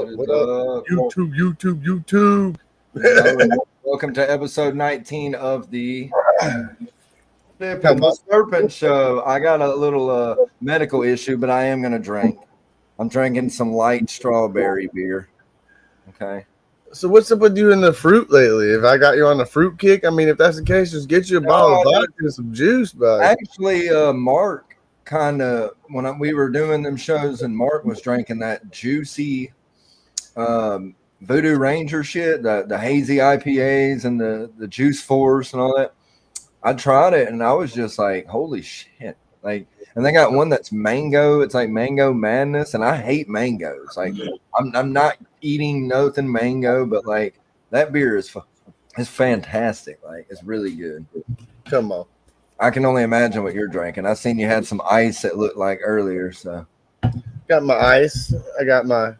What up? YouTube. Welcome to episode 19 of the Sippin with Serpents show. I got a little medical issue, but I am going to drink. I'm drinking some light strawberry beer. Okay. So what's up with you in the fruit lately? If I got you on the fruit kick, I mean, if that's the case, just get you a bottle of vodka and some juice, bud. Actually, Mark kind of, when we were doing them shows and Mark was drinking that juicy Voodoo Ranger shit, the hazy IPAs and the Juice Force and all that, I tried it and I was just like, holy shit. Like, and they got one that's mango. It's like mango madness, and I hate mangoes. Like, I'm not eating nothing mango, but like that beer is fantastic. Like, it's really good. Come on. I can only imagine what you're drinking. I seen you had some ice that looked like earlier. So got my ice. I got my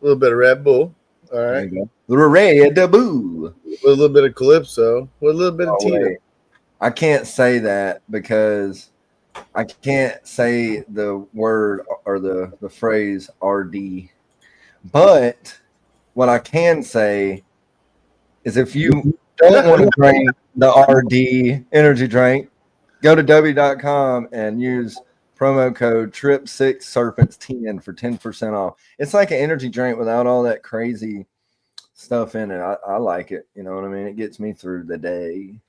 little bit of Red Bull. All right. Little Red Bull. With a little bit of Calypso. With a little bit of Tito. I can't say that because I can't say the word or the phrase RD. But what I can say is if you don't want to drink the RD energy drink, go to w.com and use promo code TRIP6SERPENTS10 for 10% off. It's like an energy drink without all that crazy stuff in it. I like it. You know what I mean? It gets me through the day.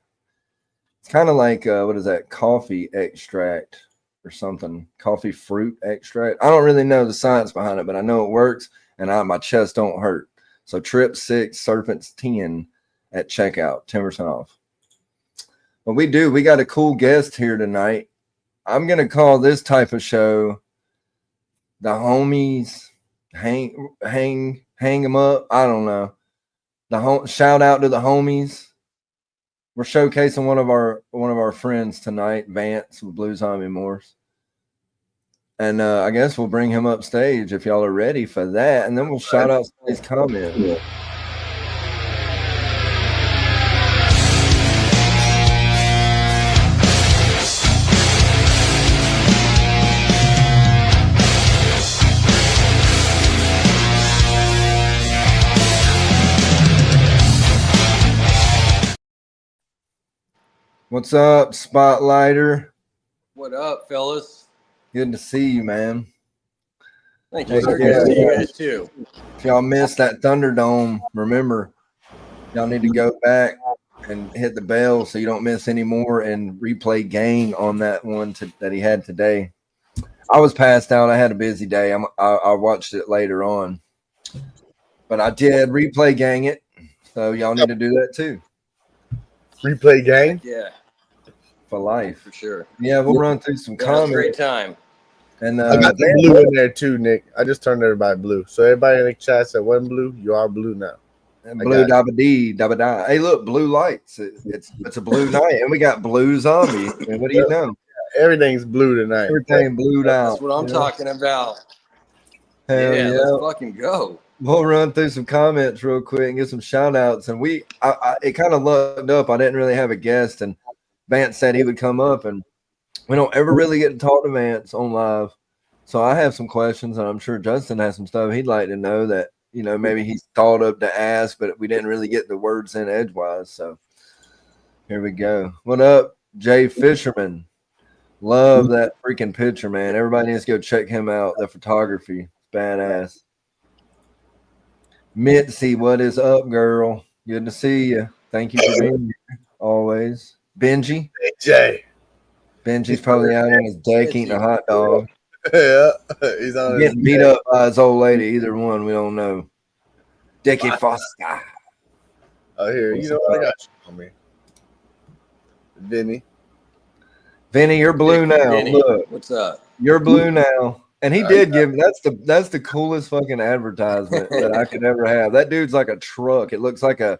It's kind of like, what is that? Coffee extract or something. Coffee fruit extract. I don't really know the science behind it, but I know it works and my chest don't hurt. So TRIP6SERPENTS10 at checkout, 10% off. But we got a cool guest here tonight. I'm going to call this type of show the homies hang them up. I don't know. Shout out to the homies. We're showcasing one of our friends tonight, Vance with Blue Zombie Morse. And I guess we'll bring him up stage if y'all are ready for that. And then we'll shout out his comment. What's up, Spotlighter? What up, fellas? Good to see you, man. Thank you, sir. Good to see you guys, too. If y'all missed that Thunderdome, remember, y'all need to go back and hit the bell so you don't miss any more and replay gang on that one that he had today. I was passed out. I had a busy day. I watched it later on. But I did replay gang it, so y'all need to do that, too. Replay gang? Yeah. For life. For sure. Yeah, we'll run through some comments. Great time. And I got the blue in there too, Nick. I just turned everybody blue. So everybody in the chat said wasn't blue. You are blue now. And blue dabba-dee. Hey, look, blue lights. It's a blue night, and we got blue zombie. And what do you know? Everything's blue tonight. Everything blued out. That's what I'm talking about. Hell yeah, let's fucking go. We'll run through some comments real quick and get some shout outs. And it kind of lucked up. I didn't really have a guest, and Vance said he would come up, and we don't ever really get to talk to Vance on live. So I have some questions, and I'm sure Justin has some stuff he'd like to know that, you know, maybe he's thought of to ask, but we didn't really get the words in edgewise. So here we go. What up, Jay Fisherman? Love that freaking picture, man. Everybody needs to go check him out. The photography is badass. Mitzi, what is up, girl? Good to see you. Thank you for being here always. Benji? Hey, Jay. Benji's probably out on his deck eating a hot dog. Yeah, he's on getting beat up by his old lady. Either one, we don't know. Dickie Foster. Oh, here, you know what I got you on me. Vinny, you're blue now. Vinny, look, what's up? You're blue now. And he did give that's the coolest fucking advertisement that I could ever have. That dude's like a truck. It looks like a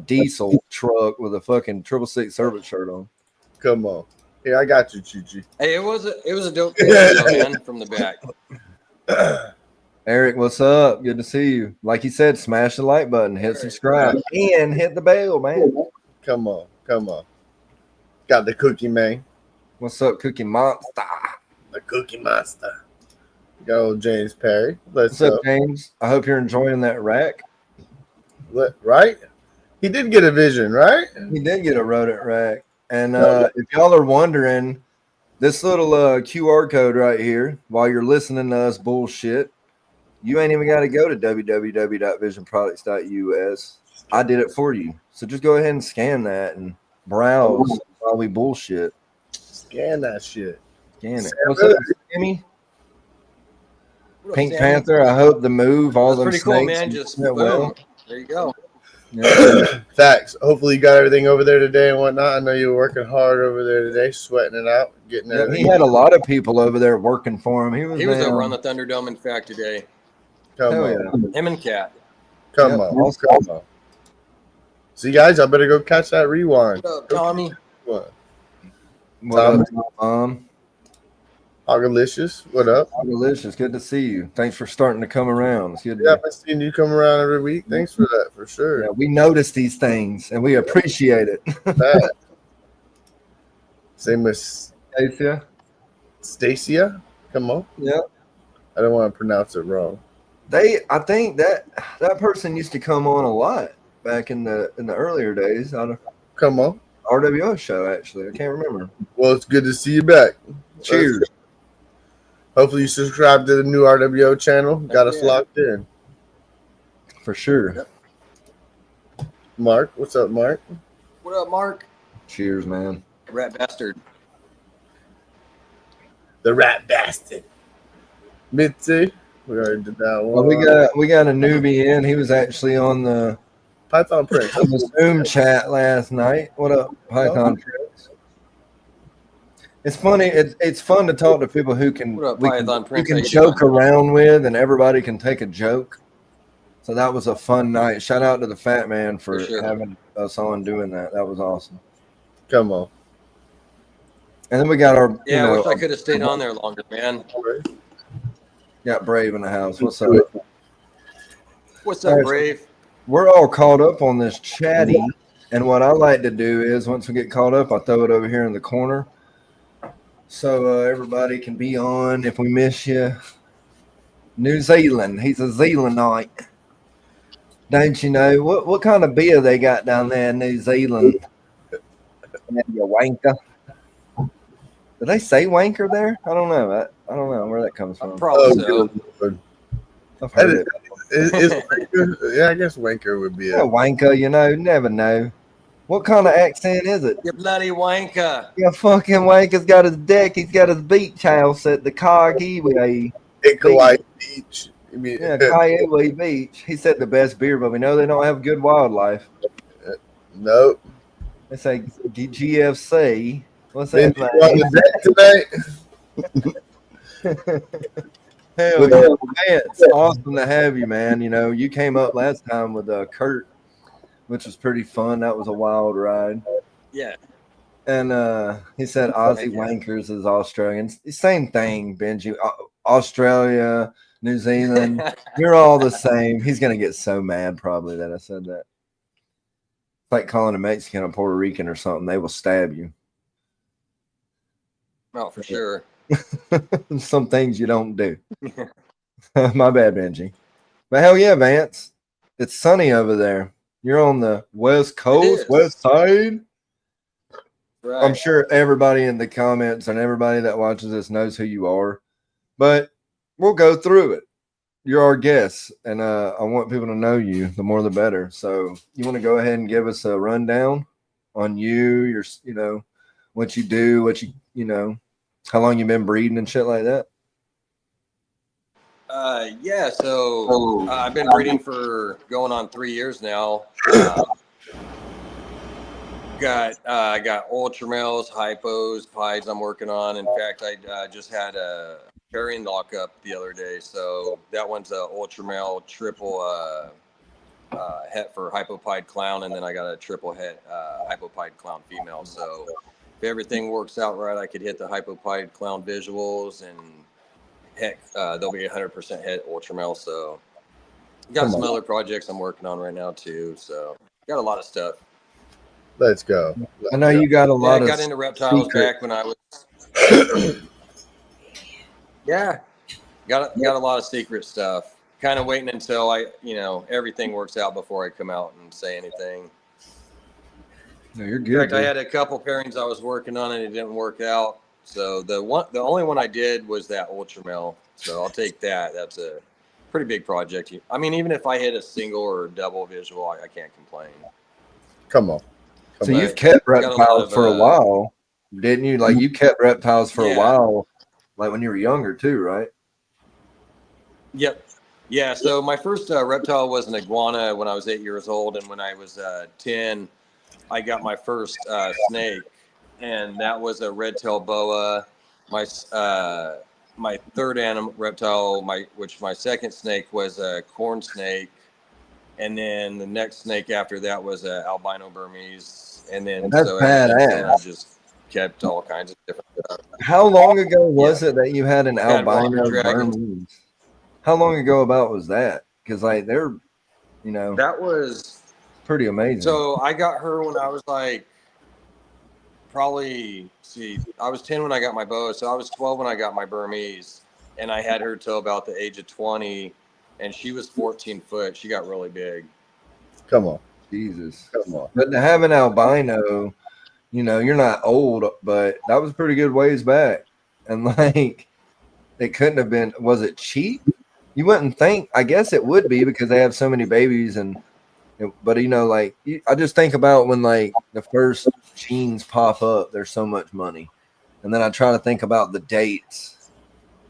diesel truck with a fucking 666 servant shirt on. Come on. Here, I got you, Chi-Chi. Hey, it was a dope video, man, from the back. Eric, what's up? Good to see you. Like he said, smash the like button, hit subscribe, and hit the bell, man. Come on. Got the Cookie Man. What's up, Cookie Monster? The Cookie Monster. Got old James Perry. Let's What's up, go. James? I hope you're enjoying that rack. Right? He did get a vision, right? He did get a rodent rack. And No. if y'all are wondering, this little QR code right here, while you're listening to us bullshit, you ain't even got to go to www.visionproducts.us. I did it for you. So just go ahead and scan that and browse while we bullshit. Scan that shit. Scan it. Sam What's up, Hood. Sammy? What up, Pink Sammy? Panther, I hope the move, all That's them pretty cool, snakes man. Just went boom. well. There you go. Yeah. Facts. Hopefully you got everything over there today and whatnot. I know you were working hard over there today, sweating it out, getting Yeah, everything. he had a lot of people over there working for him. He was over on the Thunderdome, in fact, today. Come hell on. yeah. Him and Cat. Come Yep. on. Come on. See, guys, I better go catch that rewind. What up, Tommy? What? What up, Mom? Hogalicious. What up? Delicious. Good to see you. Thanks for starting to come around. It's good. Yeah, I've been seeing you come around every week. Thanks for that, for sure. Yeah, we notice these things and we appreciate it. That. Same with Stacia? Stacia. Come on. Yeah. I don't want to pronounce it wrong. I think that person used to come on a lot back in the earlier days on a Come on. RWO show, actually. I can't remember. Well, it's good to see you back. Cheers. Hopefully you subscribe to the new RWO channel. Got us locked in. For sure. Yep. Mark, what's up, Mark? What up, Mark? Cheers, man. Rat bastard. The rat bastard. Mitzi. We already did that Well, one. we got a newbie in. He was actually on the Python Prince. Zoom chat last night. What up, Python Prince? It's funny. It's fun to talk to people who can What up, we Python Prince? can How you joke doing? around with, and everybody can take a joke. So that was a fun night. Shout out to the Fat Man for For sure. having us on doing that. That was awesome. Come on. And then we got our Yeah, I wish I could have stayed on there longer, man. got Brave in the house. What's up? What's up, Brave? We're all caught up on this chatty, and what I like to do is once we get caught up, I throw it over here in the corner, so everybody can be on. If we miss you, New Zealand. He's a Zealandite. Don't you know what kind of beer they got down there in New Zealand? You wanker. Did they say wanker there? I don't know. I don't know where that comes from. Probably so. Good. I've heard it. Yeah, I guess wanker would be Yeah, wanker, you never know. What kind of accent is it? You bloody wanker. Yeah, fucking wanker's got his deck. He's got his beach house at the Kiwi. Kauai Beach. You mean, Yeah, Kiwi Beach. He said the best beer, but we know they don't have good wildlife. Nope. They say GFC. What's Ben, that? you on the deck tonight? Hell yeah, man, it's awesome to have you, man. You came up last time with Kurt, which was pretty fun. That was a wild ride. Yeah. And he said Aussie wankers is Australians. Same thing, Benji. Australia, New Zealand, you're all the same. He's gonna get so mad probably that I said that. It's like calling a Mexican a Puerto Rican or something. They will stab you. Oh, for sure. Some things you don't do. My bad, Benji. But hell yeah, Vance. It's sunny over there. You're on the west coast, west side. Right. I'm sure everybody in the comments and everybody that watches this knows who you are. But we'll go through it. You're our guest, and I want people to know you. The more the better. So you want to go ahead and give us a rundown on you, what you do, how long you've been breeding and shit like that? Yeah, so I've been breeding for going on 3 years now. I got ultra males, hypos, pies I'm working on. In fact, I just had a pairing lockup the other day. So that one's a ultra male triple het for hypopied clown, and then I got a triple het hypopied clown female. So if everything works out right, I could hit the hypopied clown visuals, and heck, they'll be 100% het ultra male. So got some other projects I'm working on right now too. So got a lot of stuff. Let's go. I know you got a lot of. I got into reptiles back when I was. Yeah, Got a lot of secret stuff. Kind of waiting until everything works out before I come out and say anything. No, you're In good. fact, I had a couple pairings I was working on and it didn't work out. So the only one I did was that ultra male. So I'll take that. That's a pretty big project. I mean, even if I hit a single or double visual, I can't complain. Come on. So you've kept reptiles for a while, didn't you? Like you kept reptiles for a while, like when you were younger too, right? Yep. Yeah. So my first reptile was an iguana when I was 8 years old, and when I was 10, I got my first snake, and that was a red-tailed boa. My third reptile, my second snake was a corn snake, and then the next snake after that was a albino Burmese, and then that's so badass. ever since then I just kept all kinds of different stuff. How long ago was it that you had an albino Burmese? How long ago about was that? Because like they're, that was pretty amazing. So I got her when I was like I was 10 when I got my boa, so I was 12 when I got my Burmese, and I had her till about the age of 20, and she was 14 foot. She got really big. Come on. Jesus. Come on. But to have an albino, you're not old, but that was pretty good ways back. And like, it couldn't have been, was it cheap? You wouldn't think, I guess it would be because they have so many babies but I just think about when like the first genes pop up, there's so much money. And then I try to think about the dates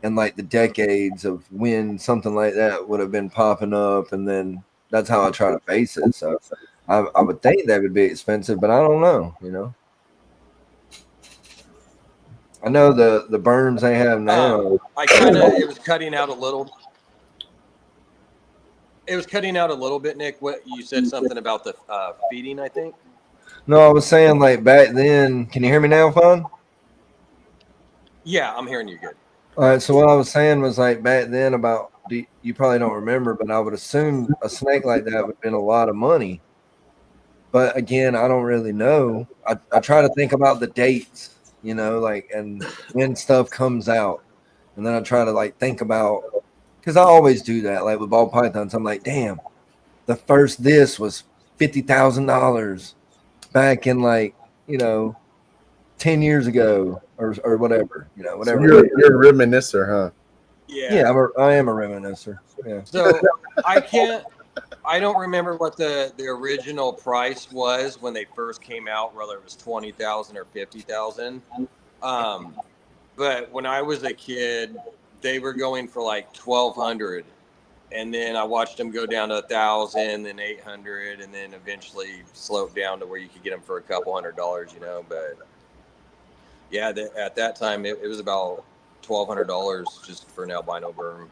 and like the decades of when something like that would have been popping up. And then that's how I try to base it. So I would think that would be expensive, but I don't know, I know the berms they have now. It was cutting out a little. It was cutting out a little bit, Nick. What you said something about the feeding, I think. No, I was saying like back then. Can you hear me now, Fun? Yeah, I'm hearing you good. All right. So what I was saying was like back then about you probably don't remember, but I would assume a snake like that would have been a lot of money. But again, I don't really know. I try to think about the dates, like and when stuff comes out, and then I try to like think about. Because I always do that. Like with ball pythons, I'm like, damn, the first this was $50,000 back in 10 years ago or whatever, whatever. So you're a reminiscer, huh? Yeah, I am a reminiscer. Yeah. So I don't remember what the original price was when they first came out, whether it was 20,000 or 50,000. But when I was a kid, they were going for like 1,200, and then I watched them go down to 1,000, then 800, and then eventually slope down to where you could get them for a couple $100, But yeah, at that time it was about $1,200 just for an albino berm.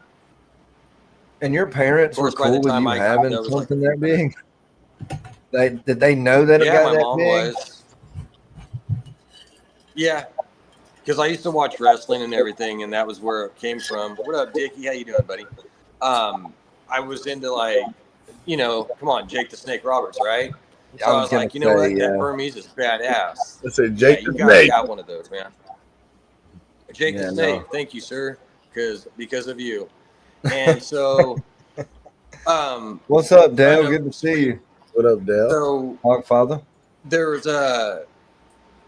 And your parents were cool with you having something that big? Did they know that it got that big? Yeah, my mom was. Yeah. Because I used to watch wrestling and everything, and that was where it came from. What up, Dickie? How you doing, buddy? I was into come on, Jake the Snake Roberts, right? So I was like, that Burmese is badass. Let's say Jake the Snake. You gotta have one of those, man. Jake the Snake, thank you, sir, because of you. And so, what's up, Dale? Good to see you. What up, Dale? So, Hogfather. There was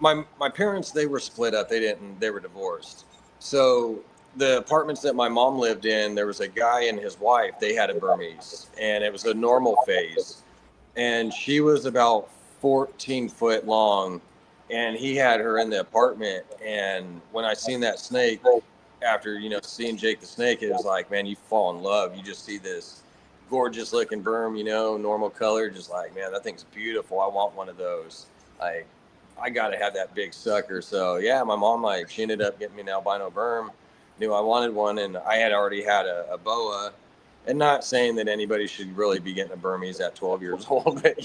my parents, they were split up. They were divorced. So the apartments that my mom lived in, there was a guy and his wife, they had a Burmese, and it was a normal phase. And she was about 14 foot long, and he had her in the apartment. And when I seen that snake, after, seeing Jake the Snake, it was like, man, you fall in love. You just see this gorgeous looking berm, normal color, just like, man, that thing's beautiful. I want one of those. I got to have that big sucker. So yeah, my mom, she ended up getting me an albino berm, knew I wanted one. And I had already had a boa, and not saying that anybody should really be getting a Burmese at 12 years old, but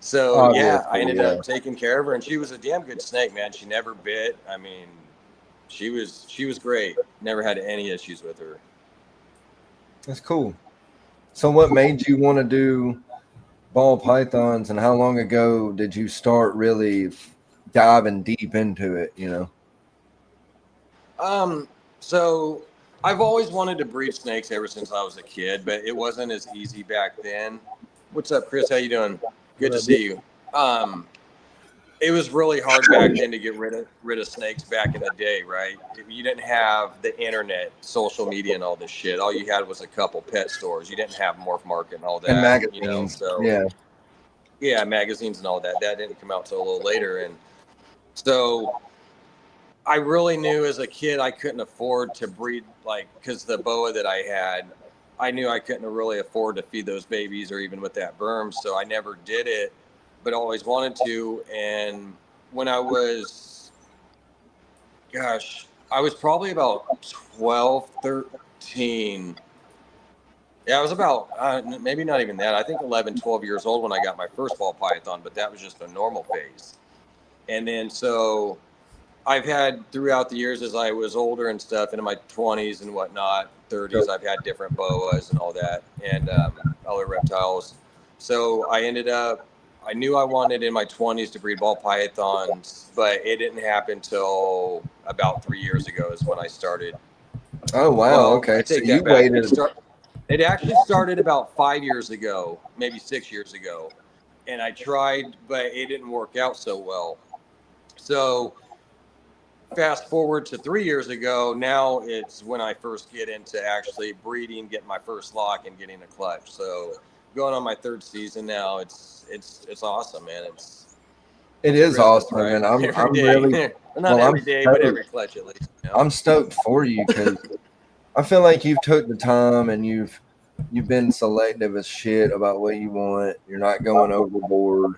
so I ended up taking care of her, and she was a damn good snake, man. She never bit. I mean, she was great. Never had any issues with her. That's cool. So what made you want to do ball pythons, and how long ago did you start really diving deep into it? So I've always wanted to breed snakes ever since I was a kid, but it wasn't as easy back then. What's up, Chris? How you doing? Good to see you. It was really hard back then to get rid of snakes back in the day, right? You didn't have the internet, social media, and all this shit. All you had was a couple pet stores. You didn't have Morph Market and all that. And magazines. You know, so yeah, magazines and all that. That didn't come out till a little later, and so I really knew as a kid I couldn't afford to breed, like, because the boa that I had, I knew I couldn't really afford to feed those babies or even with that berm, so I never did it, but always wanted to. And when I was, I was probably about 12, 13. Yeah, I was about, maybe not even that. I think 11, 12 years old when I got my first ball python, but that was just a normal phase. And then so I've had throughout the years as I was older and stuff, into my 20s and whatnot, 30s, I've had different boas and all that, and other reptiles. So I ended up, I knew I wanted in my 20s to breed ball pythons, but it didn't happen till about 3 years ago is when I started. Oh, wow. Well, Okay. I take So you that back. waited. It actually started about 5 years ago, maybe 6 years ago. And I tried, but it didn't work out so well. So fast forward to 3 years ago, now it's when I first get into actually breeding, getting my first lock and getting a clutch. So going on my third season now, it's awesome, man. It is awesome, right? and I'm Day. really Not every day, but every clutch at least. You know? I'm stoked for you because I feel like you've took the time and you've been selective as shit about what you want. You're not going overboard.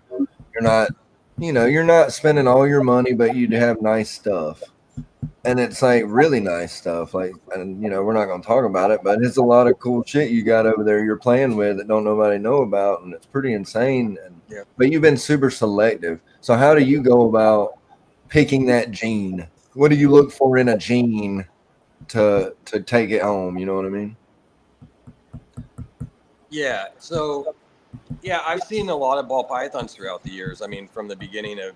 You're not, you're not spending all your money, but you have nice stuff. And it's like really nice stuff. Like, and we're not going to talk about it, but it's a lot of cool shit you got over there you're playing with that don't nobody know about. And it's pretty insane. But you've been super selective. So how do you go about picking that gene? What do you look for in a gene to take it home? You know what I mean? Yeah. So, yeah, I've seen a lot of ball pythons throughout the years. I mean, from the beginning of,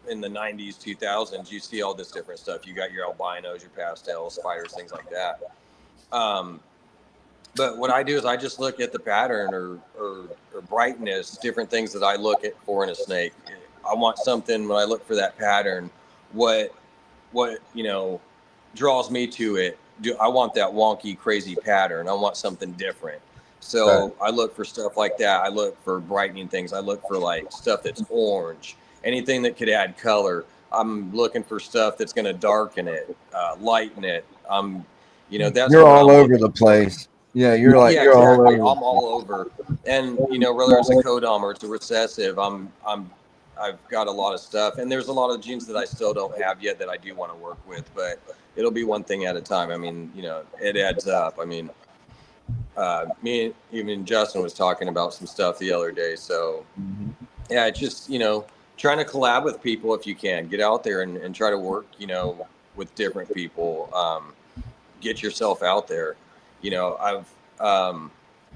in the 90s, 2000s, you see all this different stuff. You got your albinos, your pastels, spiders, things like that. But what I do is I just look at the pattern or brightness, different things that I look at for in a snake. I want something when I look for that pattern, what draws me to it. I want that wonky, crazy pattern. I want something different. So I look for stuff like that. I look for brightening things. I look for like stuff that's orange, anything that could add color. I'm looking for stuff that's going to darken it, lighten it. That's you're what all I'm over the place. Yeah, you're exactly. all over. I'm all over. And whether it's a codom or it's a recessive, I've got a lot of stuff. And there's a lot of genes that I still don't have yet that I do want to work with, but it'll be one thing at a time. I mean, it adds up. I mean, even Justin was talking about some stuff the other day. So yeah, it's just, trying to collab with people if you can. Get out there and try to work, with different people. Get yourself out there.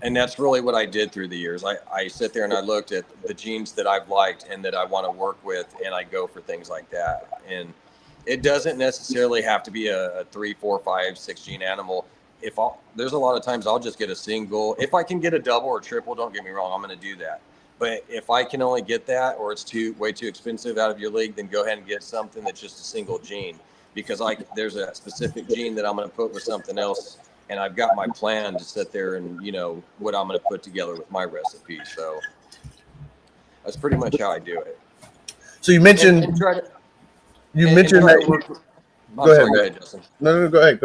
And that's really what I did through the years. I sit there and I looked at the genes that I've liked and that I want to work with, and I go for things like that. And it doesn't necessarily have to be a 3, 4, 5, 6 gene animal. There's a lot of times I'll just get a single. If I can get a double or triple, don't get me wrong, I'm going to do that. But if I can only get that, or it's way too expensive out of your league, then go ahead and get something that's just a single gene, because there's a specific gene that I'm going to put with something else. And I've got my plan to sit there and, what I'm going to put together with my recipe. So that's pretty much how I do it. So you mentioned, Go ahead, Justin. No, go ahead.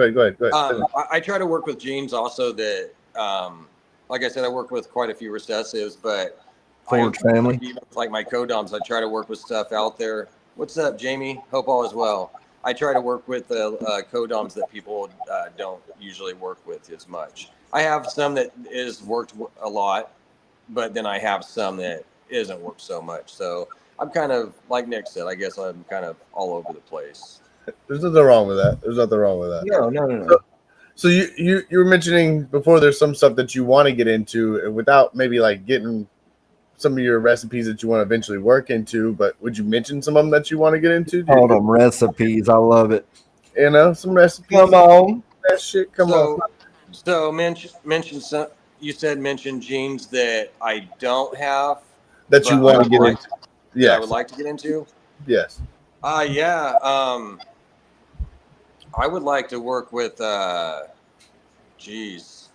I try to work with genes also that, like I said, I work with quite a few recessives, but family. Even like my codoms, I try to work with stuff out there. What's up, Jamie? Hope all is well. I try to work with codoms that people don't usually work with as much. I have some that is worked a lot, but then I have some that isn't worked so much. So I'm kind of, like Nick said, I guess I'm kind of all over the place. There's nothing wrong with that. No. So you were mentioning before there's some stuff that you want to get into, and without maybe like getting some of your recipes that you want to eventually work into, but would you mention some of them that you want to get into? All them recipes. I love it. Some recipes. Come on. that shit. Come on. So mention some. You said mention genes that I don't have That you but want to get into. Yeah, I Yes. would like to get into. Yes. Yeah. I would like to work with. Geez,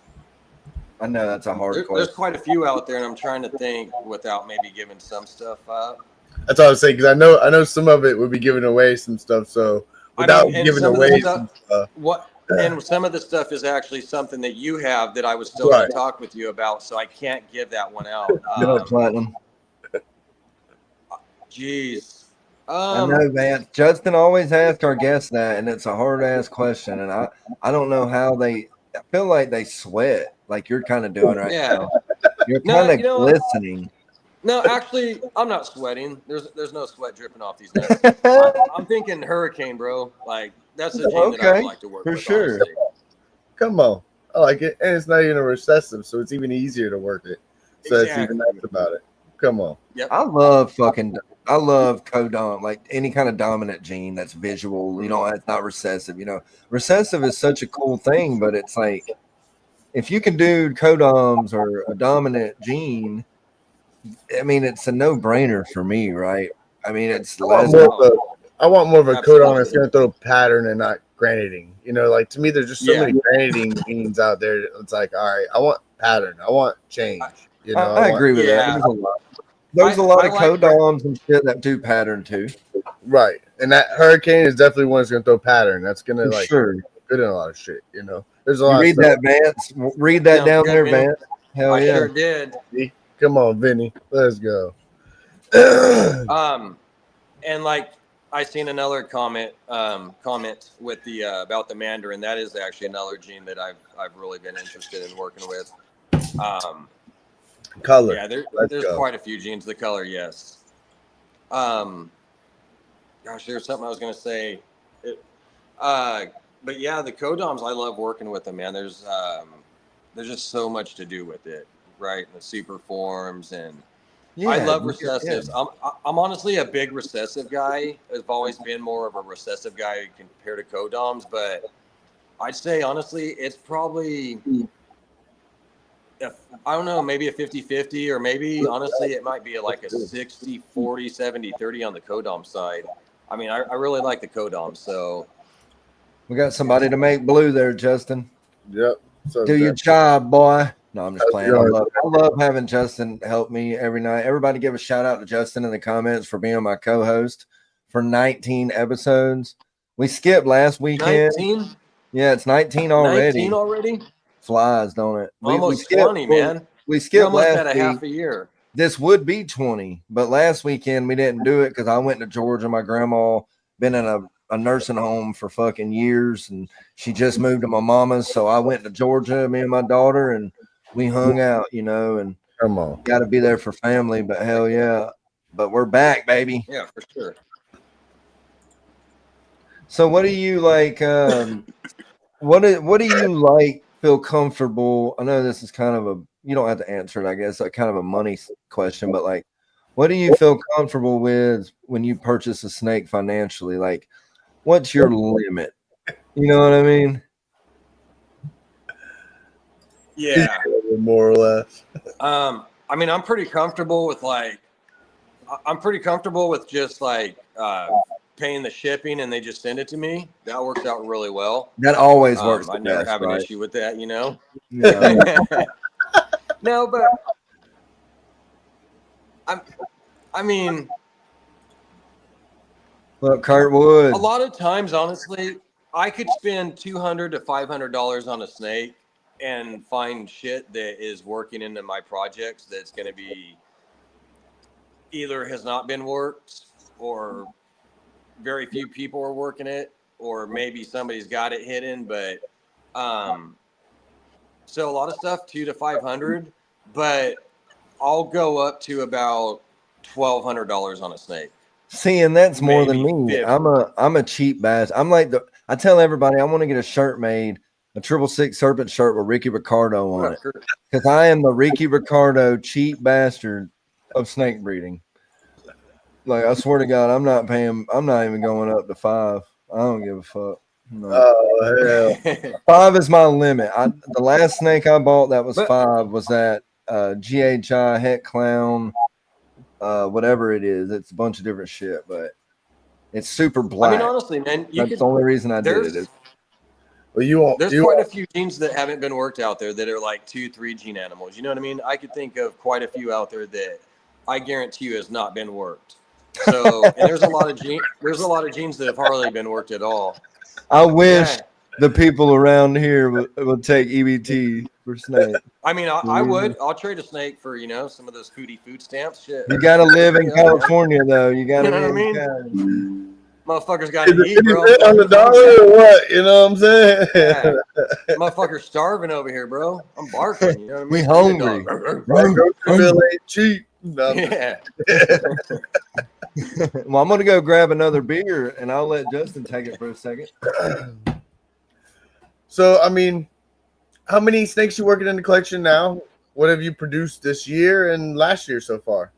I know that's a hard there's question. quite a few out there, and I'm trying to think without maybe giving some stuff up. That's all I was saying because I know some of it would be giving away some stuff. So without giving away some stuff, and some of the stuff is actually something that you have that I was still going to talk with you about, so I can't give that one out. Platinum. Jeez. I know, man. Justin always asks our guests that, and it's a hard ass question. And I don't know how I feel like they sweat, like you're kind of doing right now. You're kind of glistening. No, actually, I'm not sweating. There's no sweat dripping off these nuts. I'm thinking hurricane, bro. Like that's the gene that I would like to work with. Sure. Honestly. Come on, I like it, and it's not even a recessive, so it's even easier to work it. So it's even nice about it. Come on. Yep. I love codom, like any kind of dominant gene that's visual. You know, it's not recessive. You know, recessive is such a cool thing, but it's like if you can do codoms or a dominant gene, I mean, it's a no-brainer for me, right? I mean, it's I want more of a codon that's going to throw pattern and not graniting. You know, like to me, there's just so many graniting genes out there. It's like, all right, I want pattern. I want change. You know, I agree with that. There's a lot of codoms and shit that do pattern too. Right. And that hurricane is definitely one that's going to throw pattern. That's going to like good in a lot of shit. You know, there's a lot. Read that, Vance. Read that down there, Vance. Hell yeah. I sure did. Come on, Vinny. Let's go. And like I seen another comment with the about the mandarin. That is actually another gene that I've really been interested in working with. Color. Yeah, there's quite a few genes. The color, yes. Gosh, there's something I was gonna say. But yeah, the codoms, I love working with them, man. There's just so much to do with it, right? The super forms and I love recessives. Yeah. I'm honestly a big recessive guy. I've always been more of a recessive guy compared to codoms, but I'd say honestly, it's probably I don't know, maybe a 50-50, or maybe honestly it might be like a 60-40, 70-30 on the codom side. I mean, I really like the codom, so we got somebody to make blue there, Justin. Yep. So do your job, boy. No, I'm just playing. I love having Justin help me every night. Everybody give a shout out to Justin in the comments for being my co-host for 19 episodes. We skipped last weekend. 19? Yeah, it's 19 already. 19 already? Flies, don't it? Almost we skipped, 20, man. We skipped last at a half a year. This would be 20, but last weekend we didn't do it because I went to Georgia. My grandma been in a nursing home for fucking years, and she just moved to my mama's. So I went to Georgia, me and my daughter, and we hung out, you know, and come on, got to be there for family. But hell yeah, but we're back, baby. Yeah, for sure. So what do you like? What do you like? Feel comfortable? I know this is kind of you don't have to answer it, I guess, like kind of a money question, but like, what do you feel comfortable with when you purchase a snake financially? Like, what's your limit? You know what I mean? Yeah, more or less. I mean, I'm pretty comfortable with just like paying the shipping and they just send it to me. That works out really well. That always works. I never have an issue with that, you know. No, no, but I mean, look, Kurt Wood. A lot of times, honestly, I could spend $200 to $500 on a snake and find shit that is working into my projects that's going to be either has not been worked or very few people are working it, or maybe somebody's got it hidden. But so a lot of stuff $200 to $500, but I'll go up to about $1,200 on a snake. See, and that's more than me. 50. I'm a cheap bass. I'm like I tell everybody I want to get a shirt made, a 666 serpent shirt with Ricky Ricardo on it, because I am the Ricky Ricardo cheap bastard of snake breeding. Like, I swear to God, I'm not even going up to $5. I don't give a fuck. No. Oh hell! 5 is my limit. The last snake I bought that was But- 5 was that GHI Het Clown, whatever it is. It's a bunch of different shit, but it's super I black. mean, honestly, man, That's the only reason I did it. Well, there's quite a few genes that haven't been worked out there that are like 2-3 gene animals. You know what I mean? I could think of quite a few out there that I guarantee you has not been worked. So, and there's a lot of genes that have hardly been worked at all. I wish Yeah. the people around here would take EBT for snake. I mean, I would. I'll trade a snake for, some of those food stamps. Shit. You got to live in Yeah, California, though. You got to You know be what I in mean? Motherfuckers got Is to it eat, 50 bro. cents on the dollar or what? You know what I'm saying? Yeah. Motherfucker's starving over here, bro. I'm barking. You know what I mean? We Eat a hungry. dog. Right, Groceryville ain't cheap. No, I'm just- Yeah. Well, I'm gonna go grab another beer, and I'll let Justin take it for a second. So, I mean, how many snakes you working in the collection now? What have you produced this year and last year so far?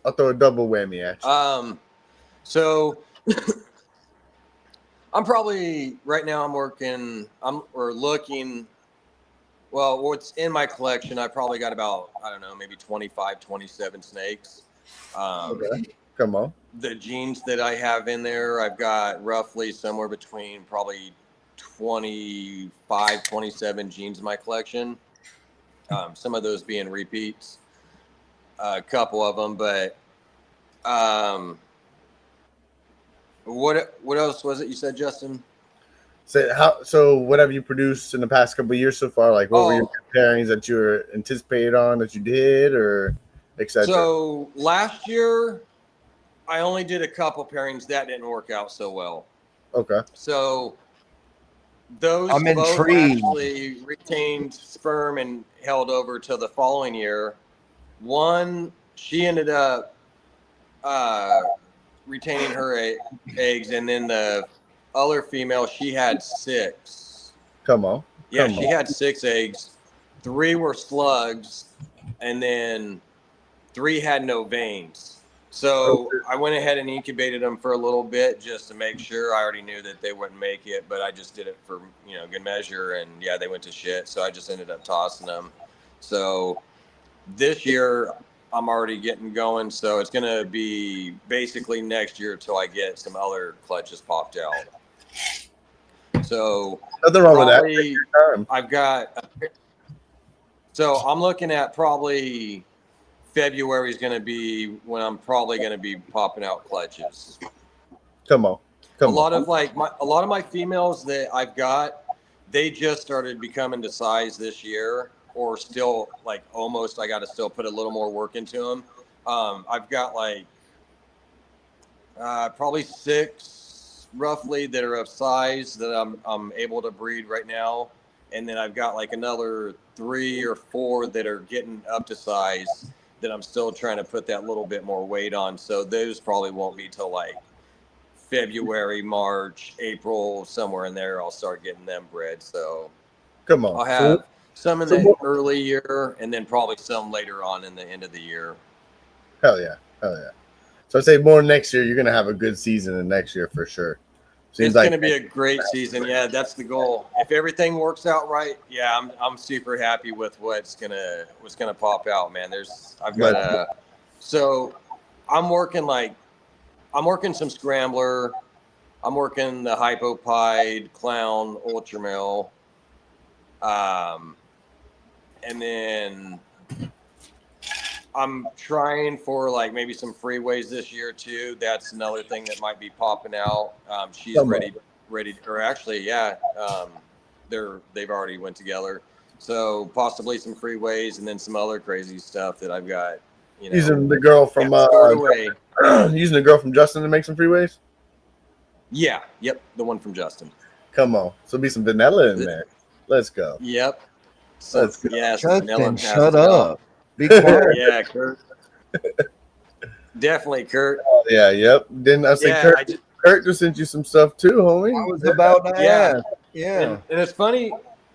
I'll throw a double whammy at you. So I'm probably right now looking. Well, what's in my collection, I probably got about, I don't know, maybe 25, 27 snakes. Okay. Come on. The genes that I have in there, I've got roughly somewhere between probably 25, 27 genes in my collection. Some of those being repeats, a couple of them, but what else was it you said, Justin? So what have you produced in the past couple of years so far? Like what were your pairings that you were anticipated on that you did, or etc.? So last year I only did a couple pairings that didn't work out so well. Okay. So those I'm both intrigued. actually retained sperm and held over till the following year. One, she ended up retaining her eggs, and then the other female, she had 6. Come on. Yeah, she had 6 eggs. 3 were slugs, and then 3 had no veins. So I went ahead and incubated them for a little bit just to make sure. I already knew that they wouldn't make it, but I just did it for good measure. And yeah, they went to shit. So I just ended up tossing them. So this year I'm already getting going. So it's gonna be basically next year till I get some other clutches popped out. So nothing wrong with that. I've got. So I'm looking at probably February is going to be when I'm probably going to be popping out clutches. Come on. A lot of my females that I've got, they just started becoming to size this year, or still like almost. I got to still put a little more work into them. I've got like probably 6 roughly that are of size that I'm able to breed right now, and then I've got like another 3 or 4 that are getting up to size that I'm still trying to put that little bit more weight on. So those probably won't be till like February, March, April, somewhere in there. I'll start getting them bred. So come on, I'll have some in the early year, and then probably some later on in the end of the year. Hell yeah. So I say more next year. You're gonna have a good season in next year for sure. It's going to be a great season. Yeah, that's the goal. If everything works out right, yeah, I'm super happy with what's gonna pop out, man. So I'm working some scrambler. I'm working the hypopide, clown, ultra male, and then I'm trying for like maybe some freeways this year too. That's another thing that might be popping out. She's ready, or actually, yeah, they've already went together. So possibly some freeways and then some other crazy stuff that I've got. Using the girl from using the girl from Justin to make some freeways. Yeah, yep, the one from Justin. Come on, so be some vanilla in there. Let's go. Yep. So, let's go. Yeah, Justin, shut up. Be quiet. Yeah, Kurt. Definitely, Kurt. Yeah, yep. Didn't I say Kurt just sent you some stuff too, homie? I was about to ask. Yeah. And it's funny.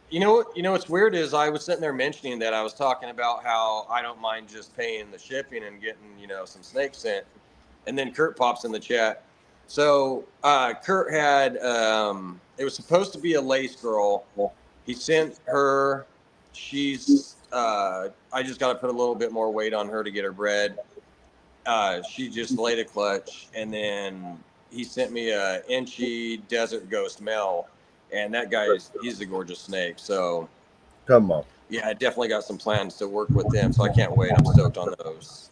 You know what's weird is I was sitting there mentioning that I was talking about how I don't mind just paying the shipping and getting, some snakes sent. And then Kurt pops in the chat. So Kurt had it was supposed to be a lace girl. He sent her. She's I just got to put a little bit more weight on her to get her bred. She just laid a clutch, and then he sent me a inchy desert ghost male, and that he's a gorgeous snake. So Come on. yeah, I definitely got some plans to work with them. So I can't wait. I'm stoked on those.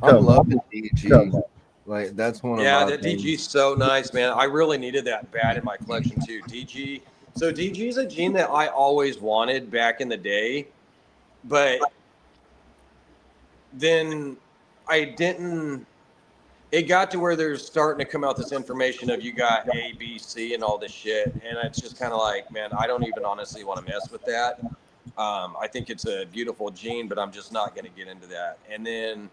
I'm Come loving Come DG. on. Like that's one of Yeah, my that things. DG's so nice, man. I really needed that bad in my collection too. DG. So DG is a gene that I always wanted back in the day, but then I didn't. It got to where there's starting to come out this information of you got A, B, C, and all this shit, and it's just kind of like, man, I don't even honestly want to mess with that. I think it's a beautiful gene, but I'm just not going to get into that. And then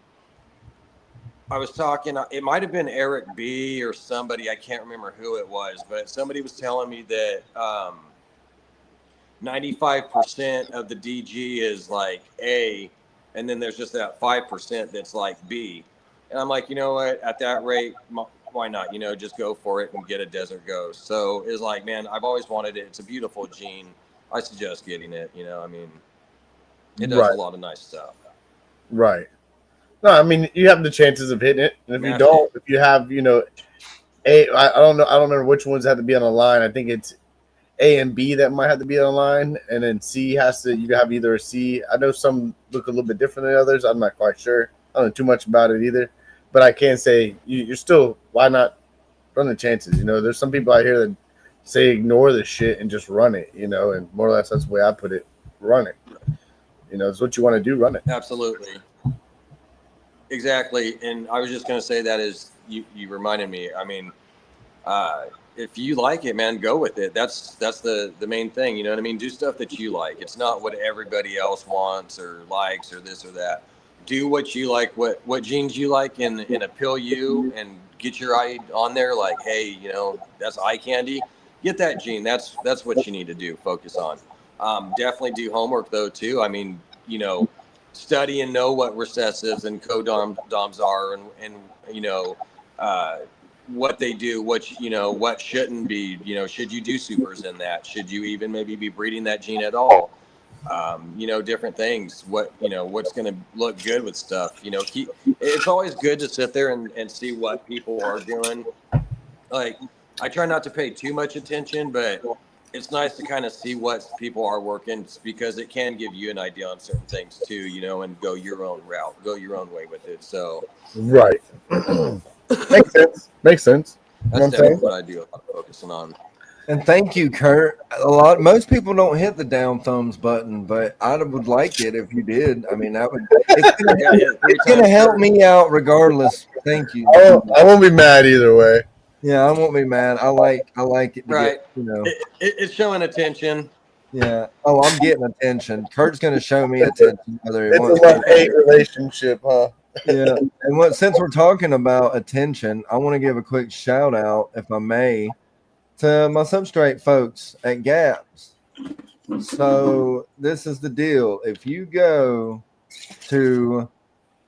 I was talking, it might have been Eric B or somebody, I can't remember who it was, but somebody was telling me that 95% of the DG is like A, and then there's just that 5% that's like B. And I'm like, you know what, at that rate, why not, just go for it and get a desert ghost. So it's like, man, I've always wanted it. It's a beautiful gene. I suggest getting it, I mean, it does a lot of nice stuff. Right. No, I mean you have the chances of hitting it, and if you don't, if you have, I don't know, I don't remember which ones have to be on the line. I think it's A and B that might have to be on the line, and then C you have either a C. I know some look a little bit different than others. I'm not quite sure. I don't know too much about it either, but I can say you're still, why not run the chances? There's some people out here that say ignore the shit and just run it, and more or less that's the way I put it. Run it. It's what you want to do. Run it. Absolutely. Exactly. And I was just going to say that is, you reminded me. I mean, if you like it, man, go with it. That's the main thing. You know what I mean? Do stuff that you like. It's not what everybody else wants or likes or this or that. Do what you like, what genes you like, and appeal you, and get your eye on there. Like, hey, that's eye candy. Get that gene. That's what you need to do. Focus on. Definitely do homework though too. I mean, study and know what recessives and codoms are, and what they do, what shouldn't be, should you do supers in that? Should you even maybe be breeding that gene at all? Different things, what's going to look good with stuff, it's always good to sit there and see what people are doing. Like, I try not to pay too much attention, but it's nice to kind of see what people are working, because it can give you an idea on certain things too, and go your own route, go your own way with it. So right. Makes sense. That's definitely what I do a lot of focusing on. And thank you, Kurt. Most people don't hit the down thumbs button, but I would like it if you did. I mean, it's gonna help me out regardless. Thank you. I won't be mad either way. Yeah, I won't be mad. I like it. Right. It's showing attention. Yeah. Oh, I'm getting attention. Kurt's gonna show me attention whether he wants. It's a love-hate relationship, huh? Yeah. And since we're talking about attention, I want to give a quick shout out, if I may, to my substrate folks at Gaps. So this is the deal. If you go to,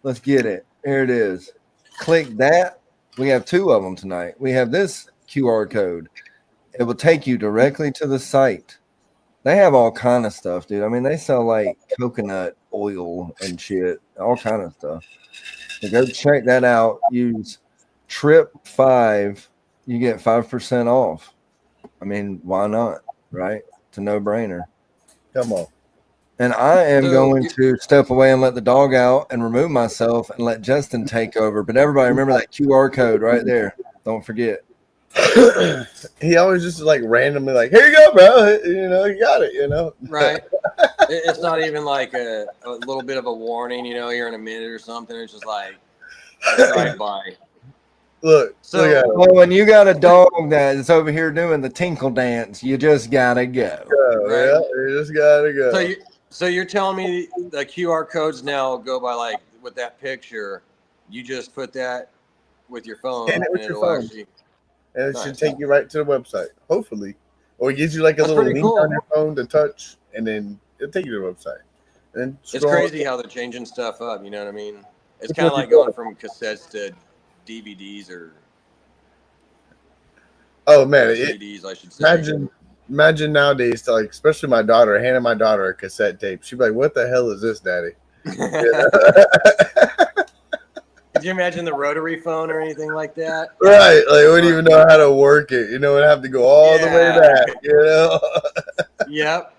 let's get it. Here it is. Click that. We have two of them tonight. We have this QR code. It will take you directly to the site. They have all kind of stuff, dude. I mean, they sell like coconut oil and shit, all kind of stuff. So go check that out. Use TRIP5. You get 5% off. I mean, why not? Right? It's a no-brainer. Come on. And I am going to step away and let the dog out and remove myself and let Justin take over. But everybody remember that QR code right there. Don't forget. He always just like randomly like, here you go, bro. You got it, Right. It's not even like a little bit of a warning, here in a minute or something. It's just like drive by. Look. When you got a dog that's over here doing the tinkle dance, you just gotta go. Right? Yeah, you just gotta go. So you're telling me the QR codes now go by like with that picture? You just put that with your phone, and it should take you right to the website, hopefully, or it gives you like a little link on your phone to touch, and then it'll take you to the website. And it's crazy how they're changing stuff up. You know what I mean? It's kind of like going from cassettes to DVDs, or Oh man, CDs, I should say. Imagine nowadays, like especially my daughter, handing my daughter a cassette tape. She'd be like, "What the hell is this, Daddy?" Could you imagine the rotary phone or anything like that? Right, like wouldn't even know how to work it. You know, would have to go all the way back. You know. Yep.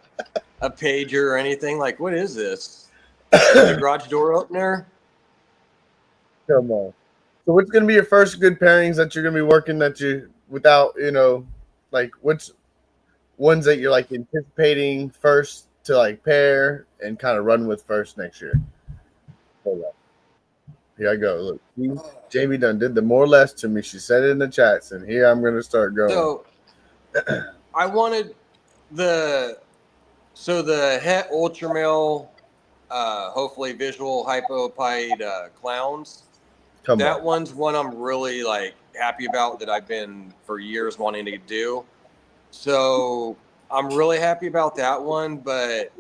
A pager or anything like, what is this? The garage door opener? Come on. So, what's going to be your first good pairings that you're going to be working that you without, like what's ones that you're like anticipating first to like pair and kind of run with first next year? Hold on. Here I go. Look, Jamie done did the more or less to me. She said it in the chats, and here I'm going to start going. So, I wanted the Het Ultramel, hopefully visual hypopide clowns. That one's one I'm really like happy about that I've been for years wanting to do. So I'm really happy about that one, but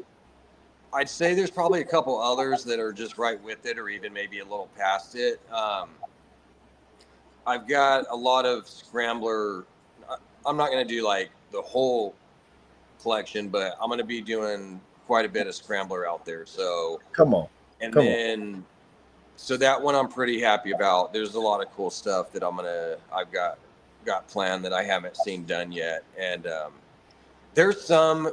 I'd say there's probably a couple others that are just right with it or even maybe a little past it. I've got a lot of Scrambler. I'm not going to do like the whole collection, but I'm going to be doing quite a bit of Scrambler out there. So so that one I'm pretty happy about. There's a lot of cool stuff that I've got planned that I haven't seen done yet. And there's some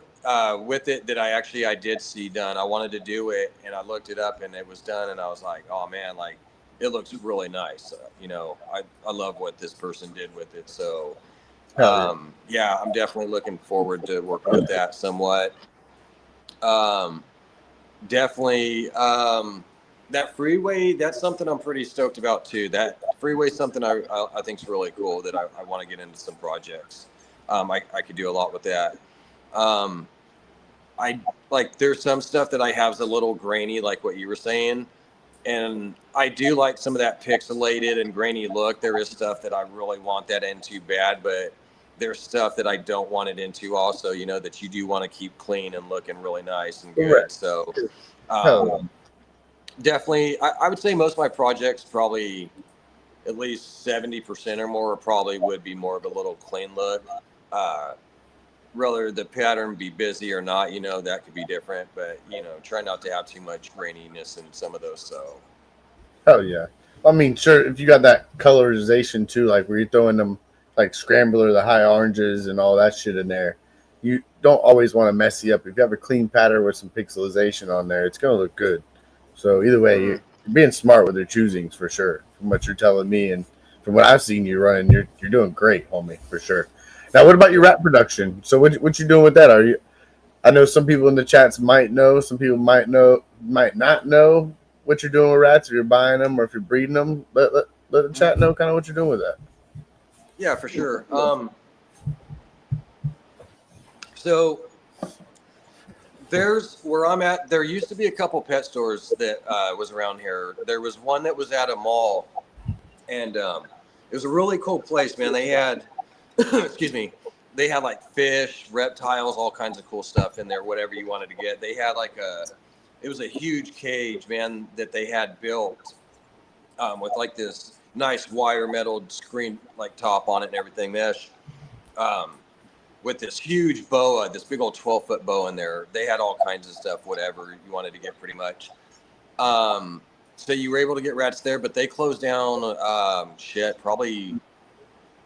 with it that I did see done. I wanted to do it and I looked it up and it was done and I was like, oh man, like it looks really nice. I love what this person did with it. So yeah, I'm definitely looking forward to working with that somewhat. Definitely that freeway, that's something I'm pretty stoked about too. That freeway is something I think is really cool that I want to get into some projects. I could do a lot with that. I like there's some stuff that I have is a little grainy, like what you were saying. And I do like some of that pixelated and grainy look. There is stuff that I really want that into bad, but there's stuff that I don't want it into also, that you do want to keep clean and looking really nice and good. So definitely, I would say most of my projects, probably at least 70% or more, probably would be more of a little clean look. Whether the pattern be busy or not, that could be different. But, try not to have too much graininess in some of those. So. Oh, yeah. I mean, sure, if you got that colorization too, like where you're throwing them like Scrambler, the high oranges and all that shit in there, you don't always want to mess you up. If you have a clean pattern with some pixelization on there, it's going to look good. So either way, you're being smart with your choosings for sure. From what you're telling me and from what I've seen you running, you're doing great, homie, for sure. Now, what about your rap production? So what you doing with that? I know some people in the chats might know, some people might not know what you're doing with rats, if you're buying them or if you're breeding them. Let the chat know kind of what you're doing with that. Yeah, for sure. So there's where I'm at. There used to be a couple pet stores that was around here. There was one that was at a mall, and it was a really cool place, man. They had, excuse me, they had like fish, reptiles, all kinds of cool stuff in there, whatever you wanted to get. They had like it was a huge cage, man, that they had built with like this nice wire metal screen like top on it and everything, mesh. With this huge boa, this big old 12-foot boa in there. They had all kinds of stuff, whatever you wanted to get pretty much. So you were able to get rats there, but they closed down, probably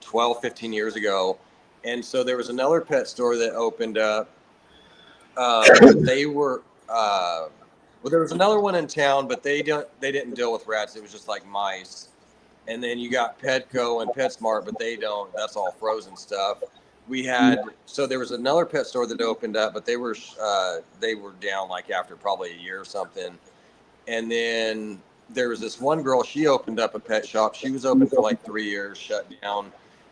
12, 15 years ago. And so there was another pet store that opened up. They were, well, there was another one in town, but they didn't deal with rats. It was just like mice. And then you got Petco and PetSmart, but they don't, that's all frozen stuff. So there was another pet store that opened up, but they were down like after probably a year or something. And then there was this one girl, she opened up a pet shop. She was open for like 3 years, shut down.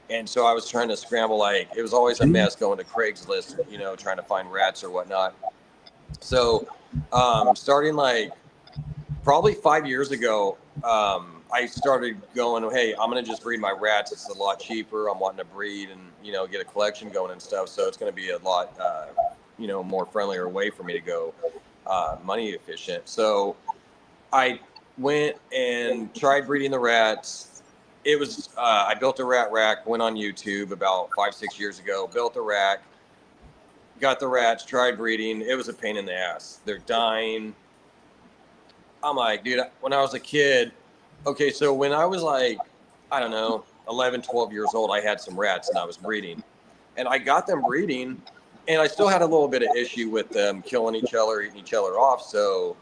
And so I was trying to scramble, like it was always a mess going to Craigslist, trying to find rats or whatnot. So starting like probably 5 years ago, I started going, hey, I'm going to just breed my rats. It's a lot cheaper. I'm wanting to breed and, get a collection going and stuff. So it's going to be a lot, more friendlier way for me to go, money efficient. So I went and tried breeding the rats. it was I built a rat rack, went on YouTube about 5-6 years ago, built a rack, got the rats, tried breeding. It was a pain in the ass. They're dying. I'm like, dude, when I was a kid, okay, so when I was like, I don't know, 11, 12 years old, I had some rats and I was breeding. And I got them breeding, and I still had a little bit of issue with them killing each other, eating each other off. So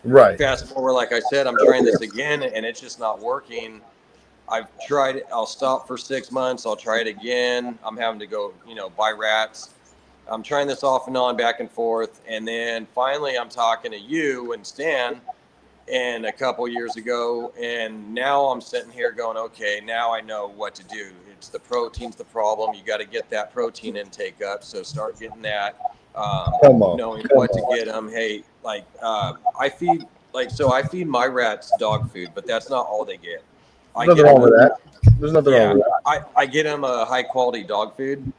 Right. fast forward, like I said, I'm trying this again, and it's just not working. I've tried it. I'll stop for 6 months. I'll try it again. I'm having to go, buy rats. I'm trying this off and on, back and forth. And then finally I'm talking to you and Stan and a couple years ago. And now I'm sitting here going, okay, now I know what to do. It's the protein's the problem. You got to get that protein intake up. So start getting that, knowing what to get them. Hey, I feed my rats dog food, but that's not all they get. There's nothing wrong with that. There's nothing wrong with that. I get them a high quality dog food,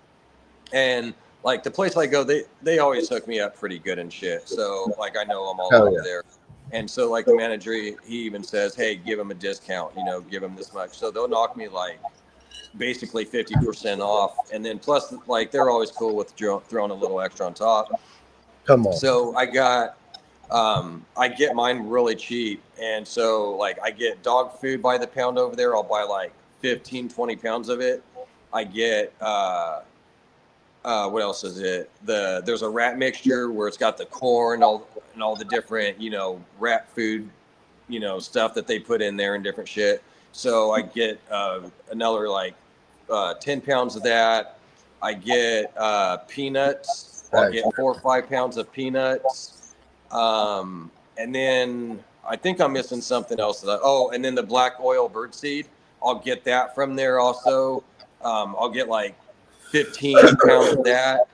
and like the place I go, they always hook me up pretty good and shit. So like I know I'm all over there, and so like the manager, he even says, hey, give them a discount, give them this much. So they'll knock me like basically 50% off, and then plus like they're always cool with throwing a little extra on top. Come on. So I get mine really cheap. And so like I get dog food by the pound over there. I'll buy like 15, 20 pounds of it. I get, what else is it? There's a rat mixture where it's got the corn and all the different, rat food, stuff that they put in there and different shit. So I get, another like, 10 pounds of that. I get, peanuts. I'll get 4 or 5 pounds of peanuts. And then I think I'm missing something else. And then the black oil birdseed, I'll get that from there also. I'll get like 15 pounds of that,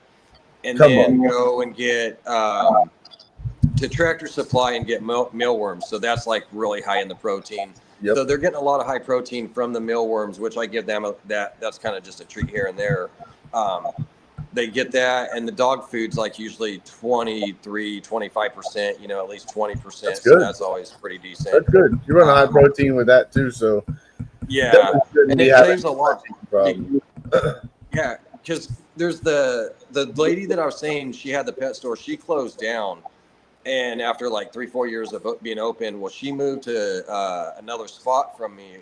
and then go and get to Tractor Supply and get mealworms. So that's like really high in the protein. Yep. So they're getting a lot of high protein from the mealworms, which I give them that's kind of just a treat here and there. They get that, and the dog food's like usually 23, 25%, at least 20%. That's good. So that's always pretty decent. That's good. You run a high protein with that too, so yeah, and it saves a lot. Yeah, because there's the lady that I was saying, she had the pet store. She closed down, and after like 3-4 years of being open, well, she moved to another spot from me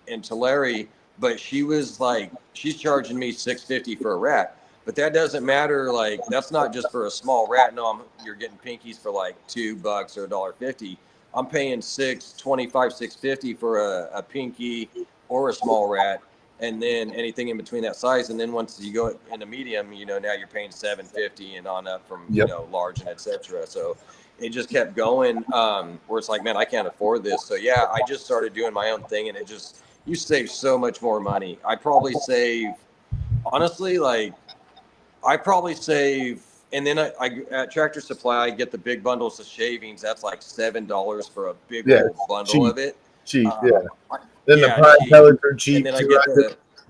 in Tulare. But she was like, she's charging me $6.50 for a rat, but that doesn't matter. Like, that's not just for a small rat. No, you're getting pinkies for like $2 or $1.50. I'm paying $6.25, $6.50 for a pinky or a small rat, and then anything in between that size. And then once you go into medium, now you're paying $7.50 and on up from large and etc. So it just kept going. Where it's like, man, I can't afford this. So yeah, I just started doing my own thing, and you save so much more money. I probably save, honestly, and then I at Tractor Supply, I get the big bundles of shavings. That's like $7 for a big old bundle of it. Cheap, Then the pine pellets are cheap. And then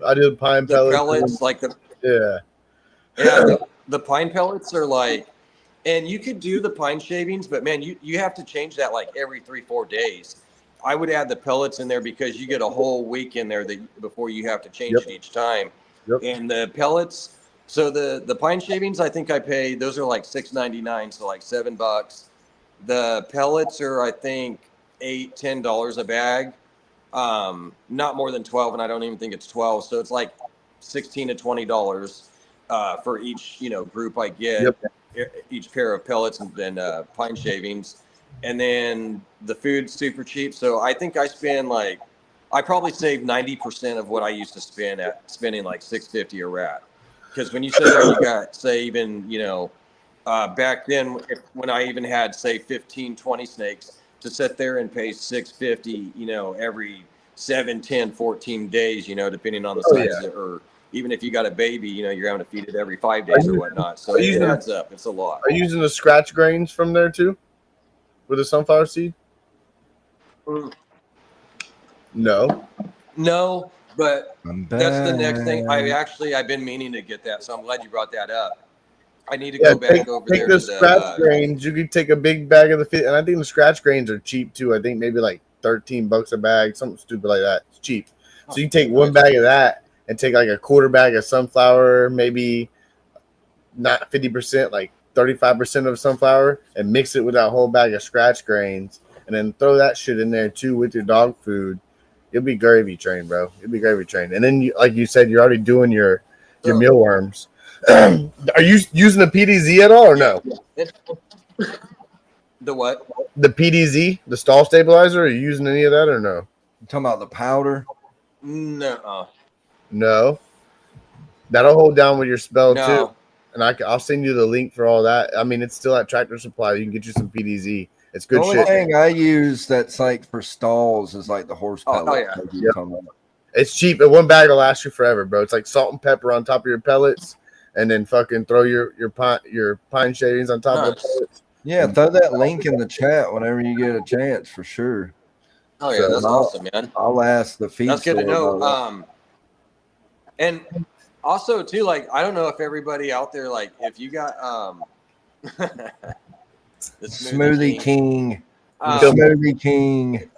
I do pine pellets, like the pine pellets are like, and you could do the pine shavings, but man, you have to change that like every 3-4 days. I would add the pellets in there because you get a whole week in there before you have to change it each time. And the pellets, so the pine shavings, I think I pay, those are like $6.99, so like $7. The pellets are, I think, $8-10 a bag. Not more than 12, and I don't even think it's 12. So it's like $16 to $20 for each group I get, each pair of pellets and then pine shavings. And then the food's super cheap. So I think I spend I probably save 90% of what I used to spend at spending like $6.50 a rat. Because when you sit there, you got, say, even, back then when I even had, say, 15, 20 snakes, to sit there and pay $6.50, every 7, 10, 14 days, depending on the size, or even if you got a baby, you're having to feed it every 5 days or whatnot. So it adds up. It's a lot. Are you using the scratch grains from there too? With the sunflower seed? No, but that's the next thing. I've been meaning to get that, so I'm glad you brought that up. I need to go back over there. Take the scratch grains. You could take a big bag of the fit, and I think the scratch grains are cheap too. I think maybe like $13 a bag, something stupid like that. It's cheap. So you take one bag of that and take like a quarter bag of sunflower, maybe not 50%, like 35% of sunflower, and mix it with that whole bag of scratch grains, and then throw that shit in there too with your dog food. You'll be gravy trained, bro. You'll be gravy trained. And then, like you said, you're already doing your mealworms. Are you using the PDZ at all or no? The what? The PDZ, the stall stabilizer. Are you using any of that or no? You talking about the powder? No. No. That'll hold down with your spell No. too. And I'll send you the link for all that. I mean, it's still at Tractor Supply. You can get you some PDZ. It's good the only shit. thing I use that's like for stalls is like the horse pellet. Oh, yeah. Like you were talking about. It's cheap. And one bag will last you forever, bro. It's like salt and pepper on top of your pellets, and then fucking throw your pine shavings on top of the pellets. Yeah, throw that link in the chat whenever you get a chance for sure. Oh yeah, that's awesome, man. I'll ask the feed. That's good to know. And also too, like I don't know if everybody out there, like if you got the Smoothie King. Smoothie King.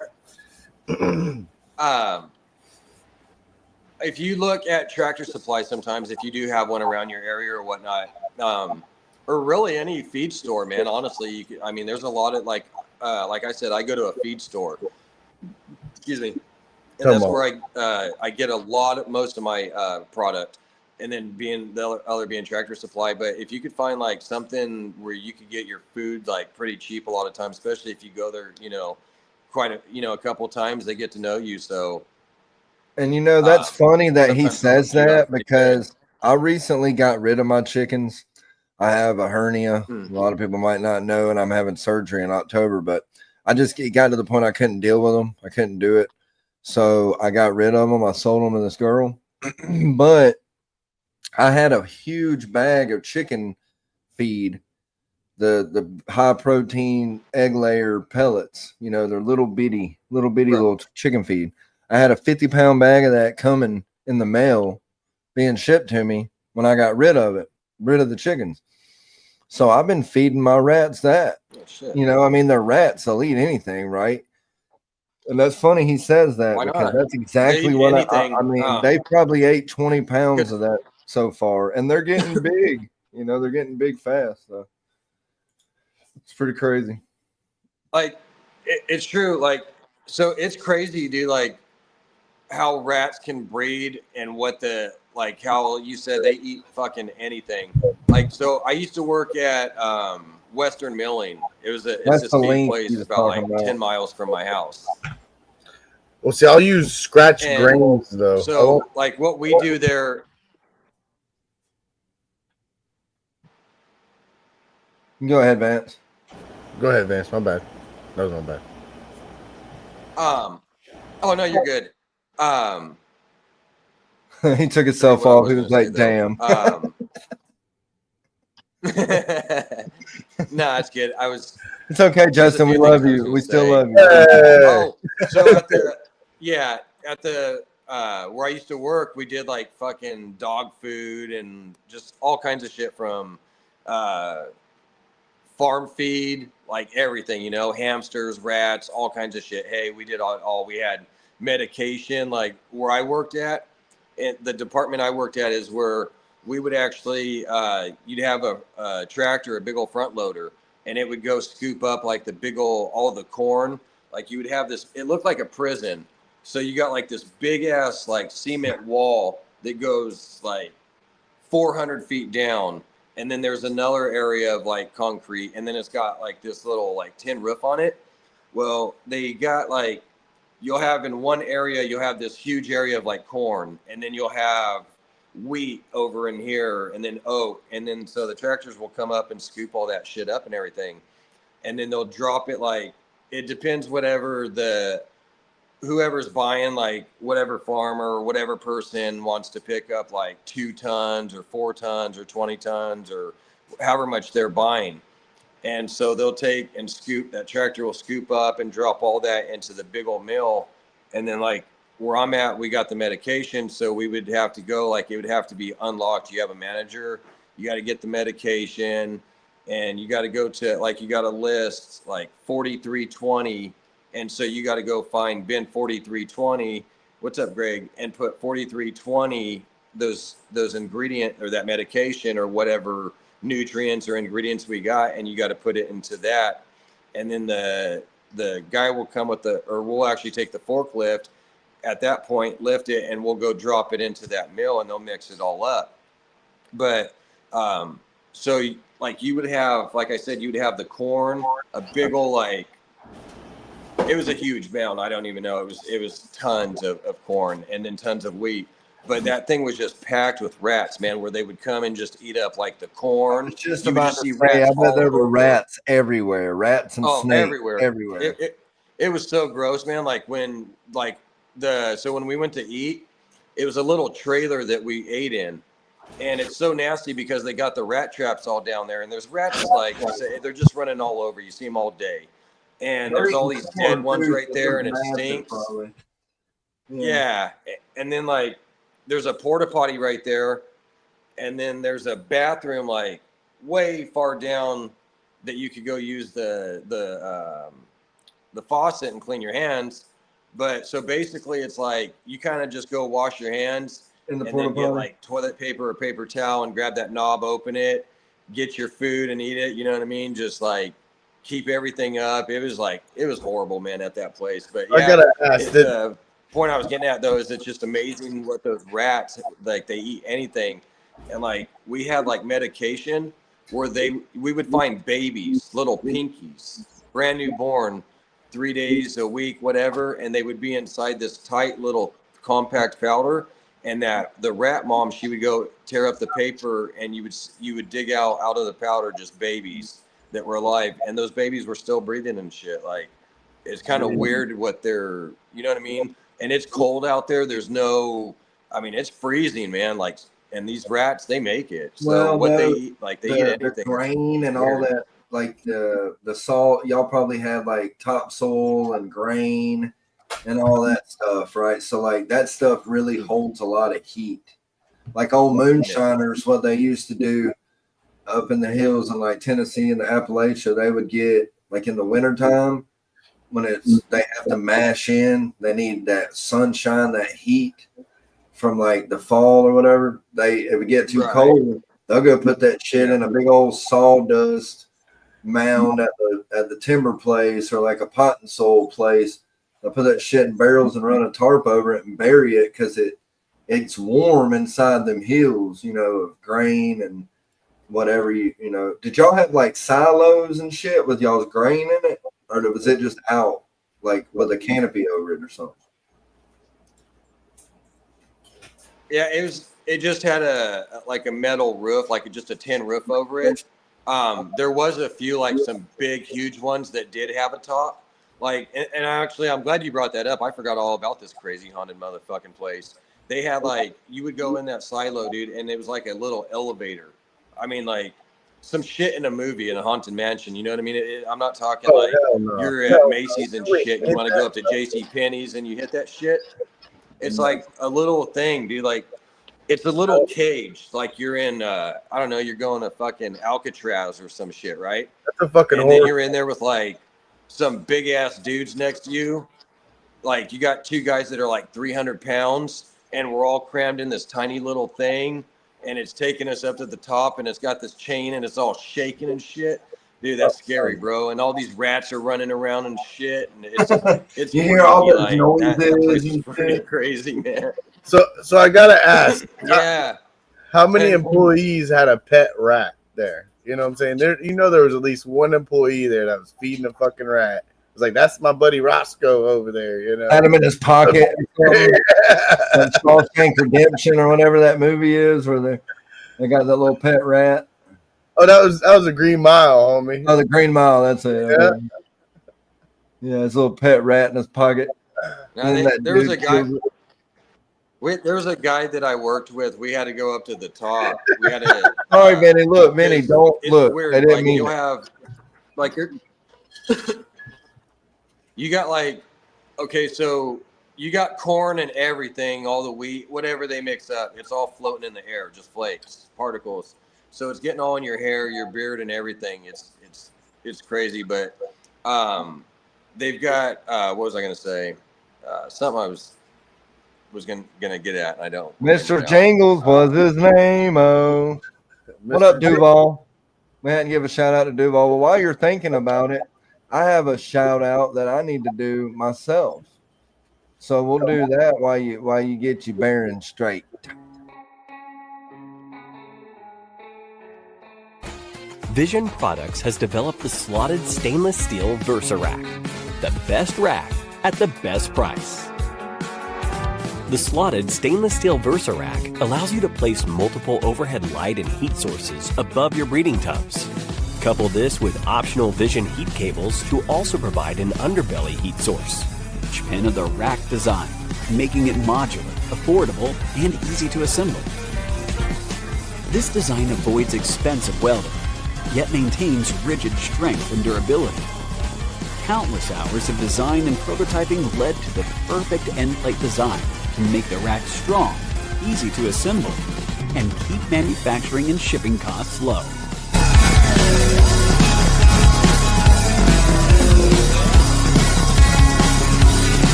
If you look at Tractor Supply, sometimes if you do have one around your area or whatnot, or really any feed store, man. Honestly, you could, I mean, there's a lot of like I said, I go to a feed store. Excuse me, and that's where I get most of my product, and then being the other being Tractor Supply. But if you could find like something where you could get your food like pretty cheap, a lot of times, especially if you go there, a couple times, they get to know you. So, and that's funny that he says that because I recently got rid of my chickens. I have a hernia. A lot of people might not know, and I'm having surgery in October, but it got to the point I couldn't deal with them. I couldn't do it. So I got rid of them. I sold them to this girl, but I had a huge bag of chicken feed, the high protein egg layer pellets. They're little bitty little chicken feed. I had a 50-pound bag of that coming in the mail being shipped to me when I got rid of the chickens. So I've been feeding my rats that. Oh, shit. I mean, they're rats. They'll eat anything, right? And that's funny he says that because that's exactly what I mean. They probably ate 20 pounds of that so far, and they're getting big. They're getting big fast. So it's pretty crazy. Like, it's true. Like, so it's crazy, dude. Like, how rats can breed and how you said they eat fucking anything. Like, so I used to work at Western Milling. It's this big place about like 10 miles from my house. Well, see, I'll use scratch grains though. So like what we do there. Go ahead, Vance. Go ahead, Vance. My bad. That was my bad. Oh no, you're good. He took himself off. He was like, "Damn." No, it's good. It's okay, Justin. We love you. We still love you. Oh, so at the where I used to work, we did like fucking dog food and just all kinds of shit from farm feed, like everything, hamsters, rats, all kinds of shit. Hey, we did all we had medication, like where I worked at. And the department I worked at is where we would actually, you'd have a tractor, a big old front loader, and it would go scoop up like all the corn. Like you would have this, it looked like a prison. So you got like this big ass like cement wall that goes like 400 feet down. And then there's another area of like concrete. And then it's got like this little like tin roof on it. Well, they got like, you'll have in one area, you'll have this huge area of like corn, and then you'll have wheat over in here, and then oat. And then so the tractors will come up and scoop all that shit up and everything. And then they'll drop it like, it depends whoever's buying, like whatever farmer or whatever person wants to pick up like 2 tons or 4 tons or 20 tons or however much they're buying. And so they'll take and that tractor will scoop up and drop all that into the big old mill. And then like where I'm at, we got the medication. So we would have to go, like it would have to be unlocked. You have a manager, you got to get the medication, and you got to go to, like, you got to list like 4320, And so you got to go find bin 4320. What's up, Greg? And put 4320, those ingredient or that medication or whatever nutrients or ingredients we got, and you got to put it into that. And then the guy will come with or we'll actually take the forklift at that point, lift it, and we'll go drop it into that mill, and they'll mix it all up. But so like you would have, like I said, you'd have the corn, a big old like, it was a huge mound. I don't even know. It was tons of corn and then tons of wheat. But that thing was just packed with rats, man, where they would come and just eat up like the corn. Just you would about just to see say, rats I bet there were all over. rats everywhere, rats and snakes everywhere. It was so gross, man. Like when when we went to eat, it was a little trailer that we ate in. And it's so nasty because they got the rat traps all down there, and there's rats like they're just running all over. You see them all day, and there's all these dead ones right there, and it stinks. Yeah, and then like there's a porta potty right there, and then there's a bathroom like way far down that you could go use the faucet and clean your hands. But so basically, it's like you kind of just go wash your hands. And then get like toilet paper or paper towel and grab that knob, open it, get your food and eat it. You know what I mean? Just like keep everything up. It was horrible, man, at that place. But yeah, I gotta ask the point I was getting at though is it's just amazing what those rats, like they eat anything. And like we had like medication where we would find babies, little pinkies, brand new born, 3 days a week, whatever, and they would be inside this tight little compact powder. And that the rat mom, she would go tear up the paper, and you would dig out of the powder just babies that were alive, and those babies were still breathing and shit. Like it's kind of weird what they're, you know what I mean? And it's cold out there. There's no, I mean, it's freezing, man. Like, and these rats, they make it. So they eat, like they eat anything. The grain and all that, like the salt. Y'all probably had like topsoil and grain and all that stuff, right? So like that stuff really holds a lot of heat. Like old moonshiners, what they used to do up in the hills in like Tennessee and the Appalachia, they would get like in the wintertime when they have to mash in, they need that sunshine, that heat from like the fall or whatever. If it get too cold, they'll go put that shit in a big old sawdust mound at the timber place or like a pot and soil place. They'll put that shit in barrels and run a tarp over it and bury it because it's warm inside them hills, you know, of grain and whatever you know. Did y'all have like silos and shit with y'all's grain in it, or was it just out like with a canopy over it or something? Yeah, it just had a metal roof, like just a tin roof over it. There was a few like some big huge ones that did have a top. Like, and actually, I'm glad you brought that up. I forgot all about this crazy haunted motherfucking place. They had like, you would go in that silo, dude, and it was like a little elevator. I mean, like some shit in a movie in a haunted mansion. You know what I mean? I'm not talking you're at Macy's and shit. You want to go up to JCPenney's and you hit that shit. It's like a little thing, dude. Like it's a little cage. Like you're in, I don't know, you're going to fucking Alcatraz or some shit, right? That's a fucking and then you're in there with like some big ass dudes next to you. Like you got two guys that are like 300 pounds and we're all crammed in this tiny little thing and it's taking us up to the top and it's got this chain and it's all shaking and shit. Dude, that's scary, bro. And all these rats are running around and shit. And it's you hear all those like, noises. That place is pretty crazy, man. So I gotta ask. Yeah. How many employees had a pet rat there? You know what I'm saying? There was at least one employee there that was feeding a fucking rat. It was like, that's my buddy Roscoe over there, you know. Had him in his pocket. Shawshank Redemption or whatever that movie is, where they got that little pet rat. Oh, that was a Green Mile, homie. Oh, the Green Mile, that's it. Yeah. Yeah, his little pet rat in his pocket. Now, there was a guy. There was a guy that I worked with. We had to go up to the top. We had to. All right, Manny. Look, Manny, don't look. Weird. I didn't like, mean you'll it. have, like, you got like, okay, so you got corn and everything, all the wheat, whatever they mix up. It's all floating in the air, just flakes, particles. So it's getting all in your hair, your beard, and everything. It's crazy, but they've got what was I going to say? Something I was gonna get at, and I don't. Mr. Jingles was his name. Oh, what up, Duval? We had to give a shout out to Duval. Well, while you're thinking about it, I have a shout out that I need to do myself. So we'll do that while you get your bearings straight. Vision Products has developed the slotted stainless steel Versa Rack, the best rack at the best price. The slotted stainless steel Versa Rack allows you to place multiple overhead light and heat sources above your breeding tubs. Couple this with optional Vision heat cables to also provide an underbelly heat source. Each pin of the rack design, making it modular, affordable, and easy to assemble. This design avoids expensive welding, yet maintains rigid strength and durability. Countless hours of design and prototyping led to the perfect end plate design to make the rack strong, easy to assemble, and keep manufacturing and shipping costs low.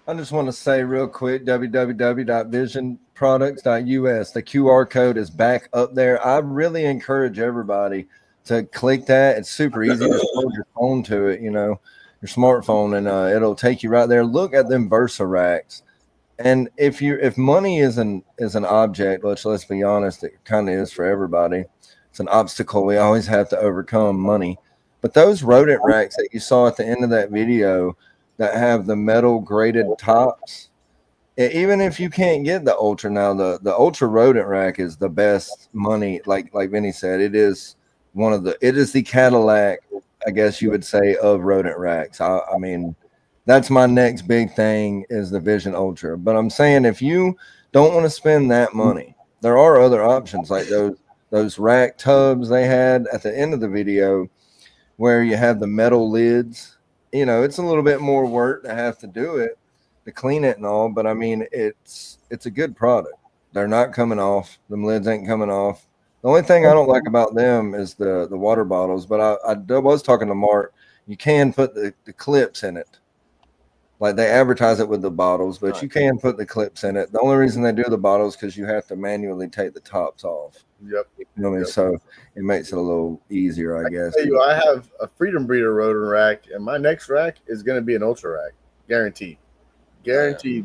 I just want to say real quick, www.visionproducts.us. The QR code is back up there. I really encourage everybody to click that. It's super easy to hold your phone to it, your smartphone, and it'll take you right there. Look at them Versa racks. And if money is an object, let's be honest, it kind of is for everybody. It's an obstacle we always have to overcome, money. But those rodent racks that you saw at the end of that video that have the metal graded tops, even if you can't get the Ultra now, the Ultra rodent rack is the best money. Like Vinny said, it is the Cadillac, I guess you would say, of rodent racks. I mean, that's my next big thing is the Vision Ultra. But I'm saying if you don't want to spend that money, there are other options like those rack tubs they had at the end of the video where you have the metal lids. It's a little bit more work to have to do it, to clean it and all, but I mean, it's a good product. They're not coming off. Them lids ain't coming off. The only thing I don't like about them is the water bottles, but I was talking to Mark. You can put the clips in it. Like they advertise it with the bottles, but you can put the clips in it. The only reason they do the bottles because you have to manually take the tops off. Yep. So it makes it a little easier, I guess. I have a Freedom Breeder rodent rack, and my next rack is going to be an Ultra rack, guaranteed.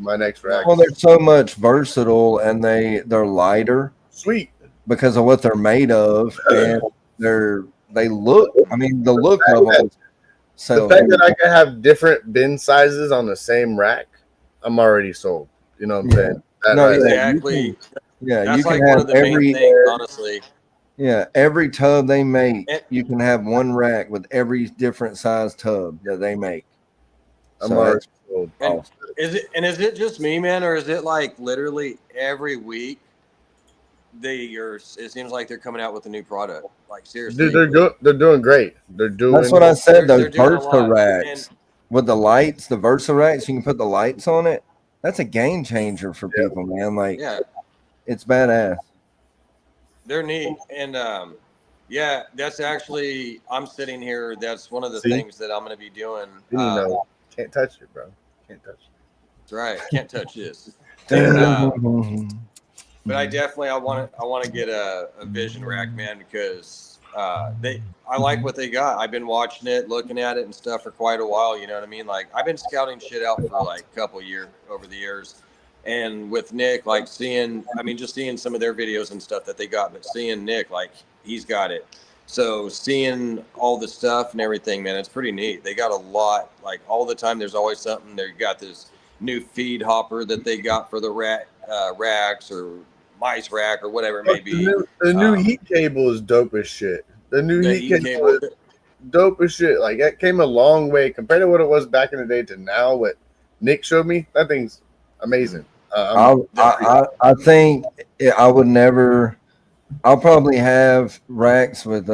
My next rack. Well, they're so much versatile, and they're lighter. Sweet. Because of what they're made of, and they look. I mean, the look of them. So the fact that I can have different bin sizes on the same rack, I'm already sold. You know what I'm saying? Exactly. That's you can have one of the main things, honestly. Yeah, every tub they make, you can have one rack with every different size tub that they make. I'm already sold. Is it just me, man, or is it like literally every week? It seems like they're coming out with a new product. Like seriously, they're doing great. That's what I said. Those Versa racks with the lights, the Versa racks, you can put the lights on it. That's a game changer for people, man. Like, it's badass. They're neat, and that's actually I'm sitting here. That's one of the things that I'm going to be doing. Can't touch it, bro. Can't touch it. That's right. Can't touch this. But I want to get a Vision rack, man, because I like what they got. I've been watching it, looking at it and stuff for quite a while. You know what I mean? Like I've been scouting shit out for like a couple years over the years, and with Nick, like just seeing some of their videos and stuff that they got, but seeing Nick, like he's got it. So seeing all the stuff and everything, man, it's pretty neat. They got a lot. Like all the time, there's always something. They got this new feed hopper that they got for the racks or mice rack or whatever it may be. The new heat cable is dope as shit. The new heat cable is dope as shit. Like it came a long way compared to what it was back in the day to now. What Nick showed me, that thing's amazing. I think I would never I'll probably have racks with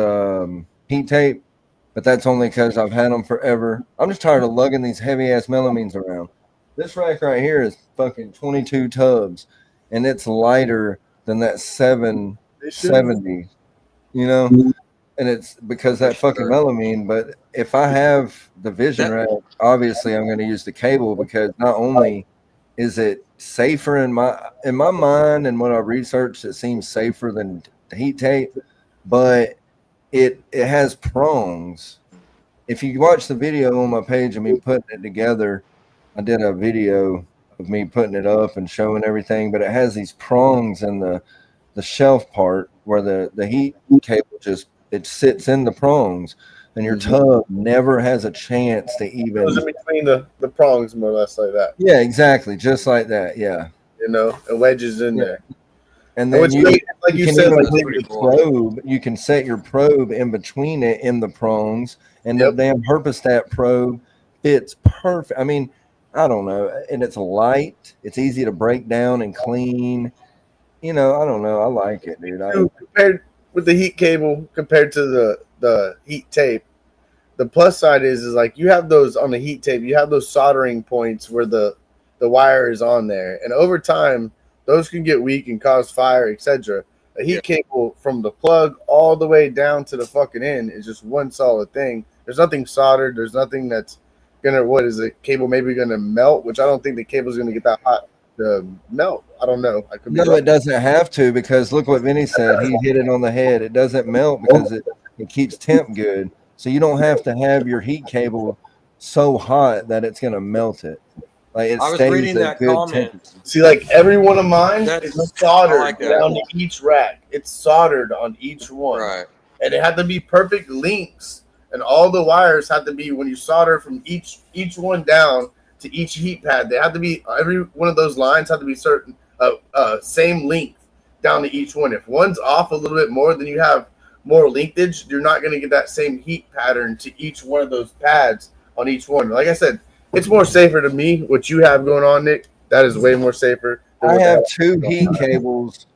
heat tape, but that's only because I've had them forever. I'm just tired of lugging these heavy ass melamines around. This rack right here is fucking 22 tubs, and it's lighter than that They should. 770, you know? And it's because For that fucking sure. melamine. But if I have the vision That rack, obviously I'm going to use the cable because not only is it safer in my mind and what I researched, it seems safer than the heat tape, but it has prongs. If you watch the video on my page of me putting it together, I did a video of me putting it up and showing everything, but it has these prongs in the shelf part where the heat cable just it sits in the prongs, and your tub never has a chance to It goes even. in between the prongs, more or less, like that. Yeah, exactly, just like that. Yeah, You know, it wedges in yeah. there. And And then what's great, like you you can said, even like that's put pretty your cool. probe. You can set your probe in between it in the prongs, and the yep. damn herpostat probe fits perfect. I mean, I don't know, and it's light. It's easy to break down and clean. I don't know. I like it, dude. Compared with the heat cable compared to the heat tape, the plus side is like you have those on the heat tape, you have those soldering points where the wire is on there, and over time those can get weak and cause fire, etc. A Yeah. heat cable from the plug all the way down to the fucking end is just one solid thing. There's nothing soldered. There's nothing that's gonna what is it? Cable maybe gonna melt, which I don't think the cable's gonna get that hot to melt. I don't know. I could be No, wrong. it doesn't have to because look what Vinny said. He hit it on the head. It doesn't melt because it keeps temp good. So you don't have to have your heat cable so hot that it's going to melt it. Like it I was stays reading at that good comment. temperature. See, like every one of mine is That's I soldered like that. down to each rack. It's soldered on each one, Right. and it had to be perfect links. And all the wires had to be when you solder from each one down to each heat pad. They had to be every one of those lines had to be certain same length down to each one. If one's off a little bit more, then you have more linkage. You're not going to get that same heat pattern to each one of those pads on each one. Like I said, it's more safer to me. What you have going on, Nick, that is way more safer than I what have the two heat cables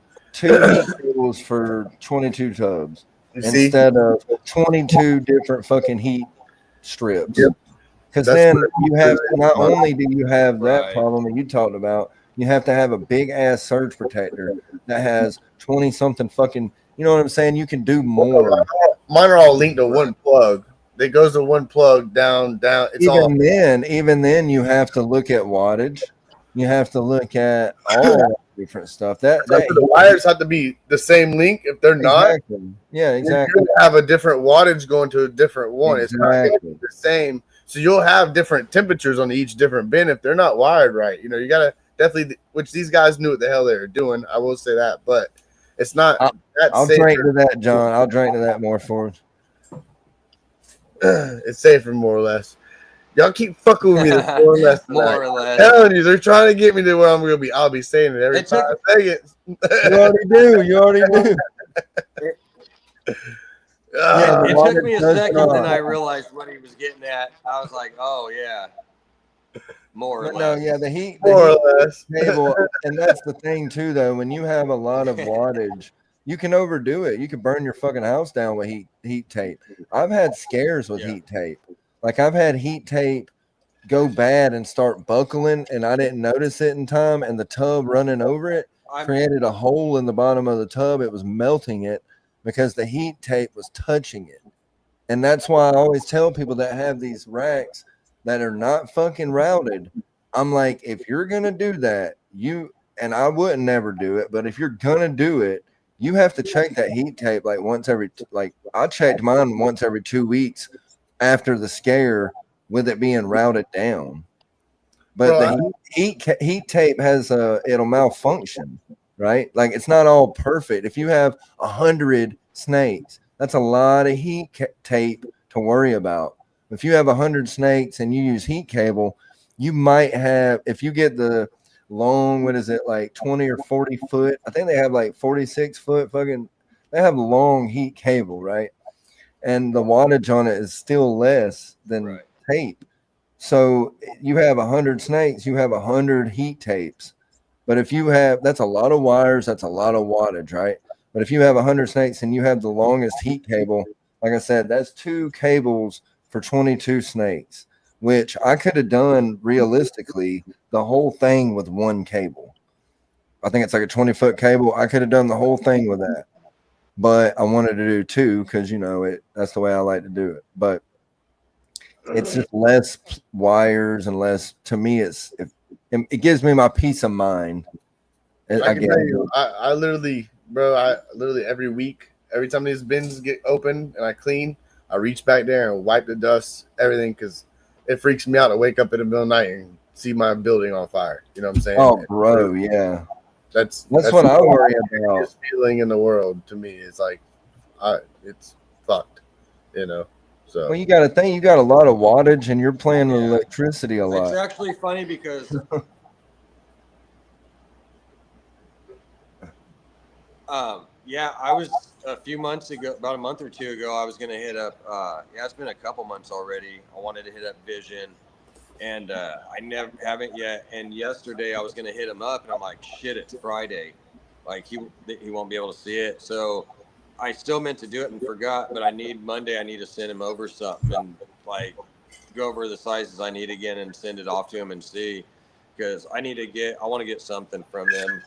for 22 tubs you see. instead of 22 different fucking heat strips. Yep, Because that's then you have not what only do you have that Right. problem that you talked about, you have to have a big ass surge protector that has 20 something fucking, you know what I'm saying? You can do more. mine are all linked to one plug. It goes to one plug down. It's all Even then, you have to look at wattage. You have to look at all that different stuff. That so that the wires have to be the same link. If they're not, exactly. Yeah, you're exactly. gonna have a different wattage going to a different one. It's not gonna be Exactly. the same. So you'll have different temperatures on each different bin if they're not wired right. You know, you gotta definitely, which these guys knew what the hell they were doing. I will say that, but it's not I'll, that I'll safer. drink to that, John. I'll drink to that more for us. It's safer, more or less. Y'all keep fucking with me. This more or less. More or less. Telling you, they're trying to get me to where I'm gonna be. I'll be saying it every It time took- I say it. You already do. You already do. Ah, It Water took me a does second, not. then I realized what he was getting at. I was like, oh yeah. More or But no, less. yeah, the heat more or less. cable, and that's the thing too, though. When you have a lot of wattage, you can overdo it. You can burn your fucking house down with heat tape. I've had scares with Yeah. heat tape. Like I've had heat tape go bad and start buckling, and I didn't notice it in time, and the tub running over it created a hole in the bottom of the tub. It was melting it because the heat tape was touching it. And that's why I always tell people that have these racks that are not fucking routed. I'm like, if you're gonna do that, and I wouldn't never do it, but if you're gonna do it, you have to check that heat tape like once every like I checked mine once every 2 weeks after the scare with it being routed down. But Bro, the heat tape has it'll malfunction, right? Like it's not all perfect. If you have 100 snakes, that's a lot of tape to worry about. If you have 100 snakes and you use heat cable, you might have, if you get the long, what is it, like 20 or 40 foot? I think they have like 46 foot fucking, they have long heat cable, right? And the wattage on it is still less than Right. tape. So you have 100 snakes, you have 100 heat tapes. But if you have, that's a lot of wires, that's a lot of wattage, right? But if you have 100 snakes and you have the longest heat cable, like I said, that's 2 cables for 22 snakes, which I could have done realistically the whole thing with 1 cable. I think it's like a 20-foot cable. I could have done the whole thing with that, but I wanted to do 2 because that's the way I like to do it. But it's just less wires and less. To me, it gives me my peace of mind. I can tell you, I literally every week, every time these bins get open and I clean, I reach back there and wipe the dust, everything, because it freaks me out to wake up in the middle of the night and see my building on fire. You know what I'm saying? Oh, bro, yeah. That's what I worry about. This feeling in the world to me is like, it's fucked. So Well, you got to think you got a lot of wattage, and you're playing with electricity a lot. It's actually funny because I was a few months ago, about a month or 2 ago, I was going to hit up, it's been a couple months already. I wanted to hit up Vision, and I haven't yet. And yesterday I was going to hit him up, and I'm like, shit, it's Friday. Like, he won't be able to see it. So I still meant to do it and forgot, but Monday I need to send him over something and, like, go over the sizes I need again and send it off to him and see, because I want to get something from them.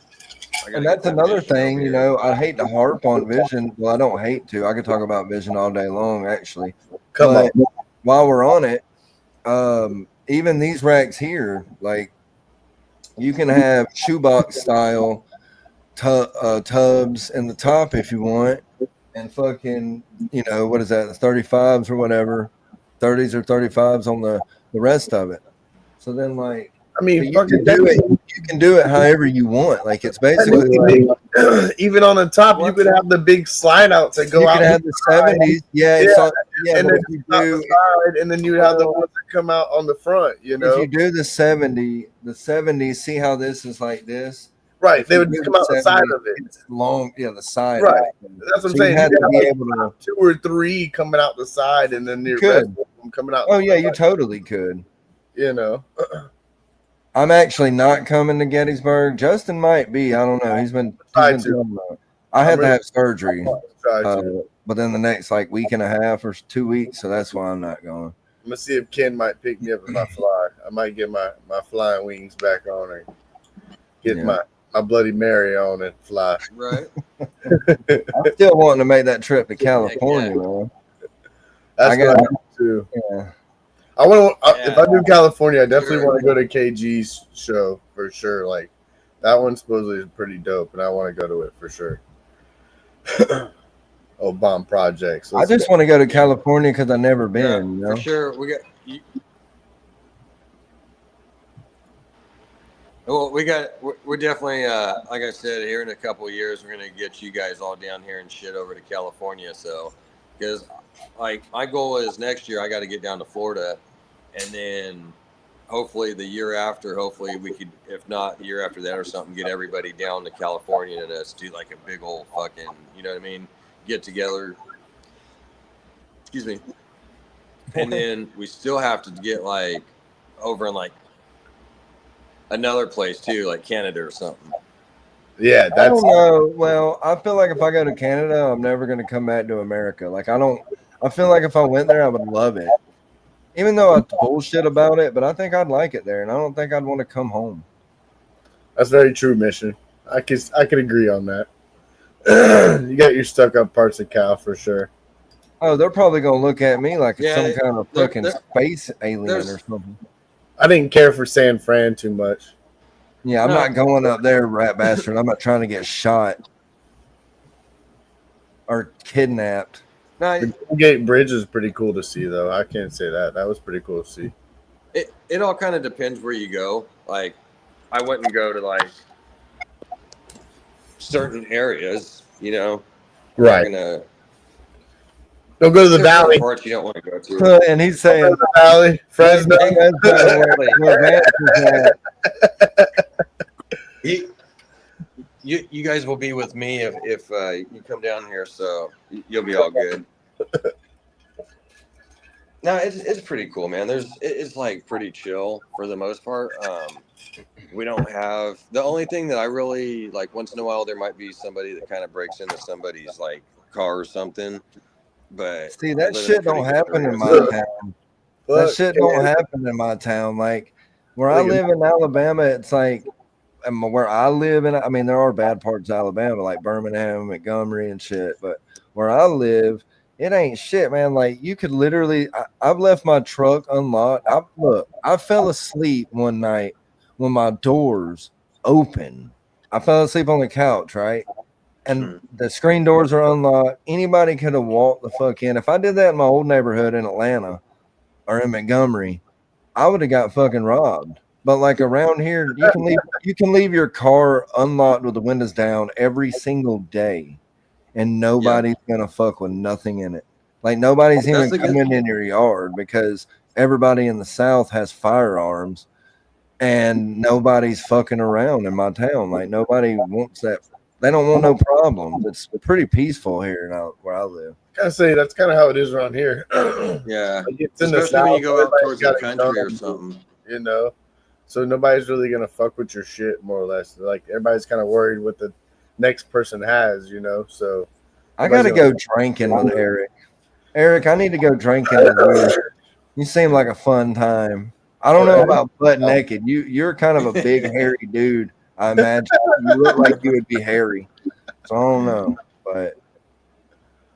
And that's another thing, I hate to harp on Vision. Well, I don't hate to. I could talk about Vision all day long, actually. Come on. While we're on it, even these racks here, like, you can have shoebox style tubs in the top if you want, and fucking, what is that, the 35s or whatever, 30s or 35s on the rest of it. So then, like, I mean, you can do it however you want. Like, it's basically like, even on the top, you could have the big slide out to go out. You could have the 70s, and then you do the side, and then you have the ones that come out on the front. If you do the 70s, see how this is like this. Right, they would just come out the side of it. It's long, the side. Right, that's what I'm saying. You have to be able to 2 or 3 coming out the side, and then the rest of them coming out. Oh yeah, you totally could. I'm actually not coming to Gettysburg. Justin might be. I don't know. He's been I had to have surgery, but then the next week and a half or 2 weeks, so that's why I'm not going. I'm gonna see if Ken might pick me up if I fly. I might get my flying wings back on and get my Bloody Mary on and fly. Right. I'm still wanting to make that trip to California, man. That's what I want to. Yeah. I want to. If I do California, I definitely want to go to KG's show for sure. Like, that one supposedly is pretty dope, and I want to go to it for sure. Bomb projects. I just want to go to California because I've never been. For sure, we got. We're definitely, like I said, here in a couple of years, we're gonna get you guys all down here and shit over to California. So, because like my goal is next year, I got to get down to Florida, and then hopefully the year after, hopefully we could, if not the year after that or something, get everybody down to California and us do like a big old fucking, you know what I mean, get together. Excuse me. And then we still have to get like over in like another place too, like Canada or something. Yeah, I don't know. Well, I feel like if I go to Canada, I'm never going to come back to America. Like, I feel like if I went there, I would love it. Even though I bullshit about it, but I think I'd like it there, and I don't think I'd want to come home. That's very true, Mission. I could agree on that. You got your stuck up parts of Cal for sure. Oh, they're probably going to look at me like it's some kind of fucking space alien or something. I didn't care for San Fran too much. Yeah, I'm not going up there, rat bastard. I'm not trying to get shot or kidnapped. The Gate Bridge is pretty cool to see, though. I can't say that. That was pretty cool to see. It all kind of depends where you go. Like, I wouldn't go to like certain areas, Right. Don't go to the valley. Parts you don't want to go to. And he's saying the valley, Fresno. You guys will be with me if you come down here, so you'll be all good. No, it's pretty cool, man. It's like pretty chill for the most part. We don't have the only thing that I really like. Once in a while, there might be somebody that kind of breaks into somebody's like car or something. But See, I that live in a shit pretty don't good happen area, in my so town. That Fuck, shit don't happen in my town. Like where I live in Alabama, it's like where I live in. I mean, there are bad parts of Alabama, like Birmingham, Montgomery, and shit. But where I live, it ain't shit, man. Like you could literally. I've left my truck unlocked. I fell asleep one night when my doors open. I fell asleep on the couch, right? And the screen doors are unlocked. Anybody could have walked the fuck in. If I did that in my old neighborhood in Atlanta or in Montgomery, I would have got fucking robbed. But like around here, you can leave your car unlocked with the windows down every single day, and nobody's gonna fuck with nothing in it. Like nobody's that's even the good. coming in your yard because everybody in the South has firearms, and nobody's fucking around in my town. Like nobody wants that. They don't want no problems. It's pretty peaceful here now where I live. I say that's kind of how it is around here. Yeah, Like it's in the especially when South, you go out everybody's towards the got a country or gun, something. you know. So nobody's really gonna fuck with your shit, more or less. Like everybody's kind of worried what the next person has, you know. So I got to go drinking with Eric. Eric, I need to go drinking with you. You seem like a fun time. I don't know about butt naked. You're kind of a big hairy dude. I imagine you look like you would be hairy. So I don't know, but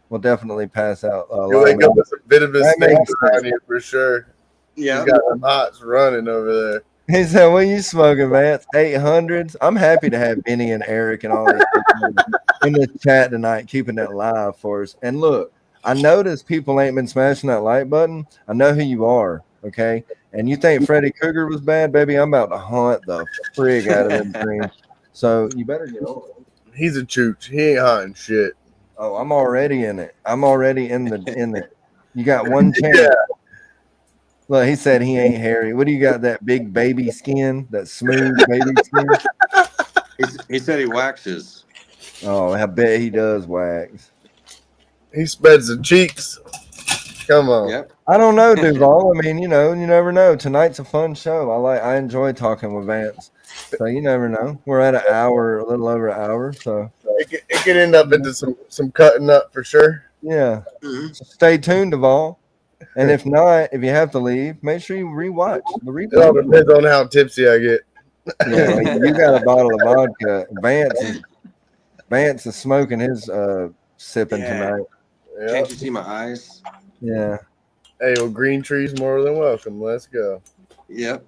we'll definitely pass out. You wake up with a bit of his That snake makes around sense. you for sure. Yeah, He's got some hots running over there. He said, "What you smoking, Vance? 800s?" I'm happy to have Benny and Eric and all these people in the chat tonight, keeping it live for us. And look, I noticed people ain't been smashing that like button. I know who you are, okay? And you think Freddy Krueger was bad, baby? I'm about to hunt the frig out of them dreams. So you better get on it. He's a chooch. He ain't hunting shit. Oh, I'm already in it. I'm already in it. You got one chance. Yeah. Look, he said he ain't hairy. What do you got? That big baby skin, that smooth baby skin. he said he waxes. Oh, I bet he does wax. He spreads the cheeks. Come on. Yep. I don't know, Duval. I mean, you never know. Tonight's a fun show. I enjoy talking with Vance. So you never know. We're at an hour, a little over an hour. So It could end up into some cutting up for sure. yeah. Mm-hmm. So stay tuned, Duval. And if not, if you have to leave, make sure you rewatch the It all replay. depends on how tipsy I get. Yeah, you got a bottle of vodka. Vance is smoking his sipping tonight. Yeah. Can't you see my eyes? Yeah. Hey, well, green tree's more than welcome. Let's go. Yep.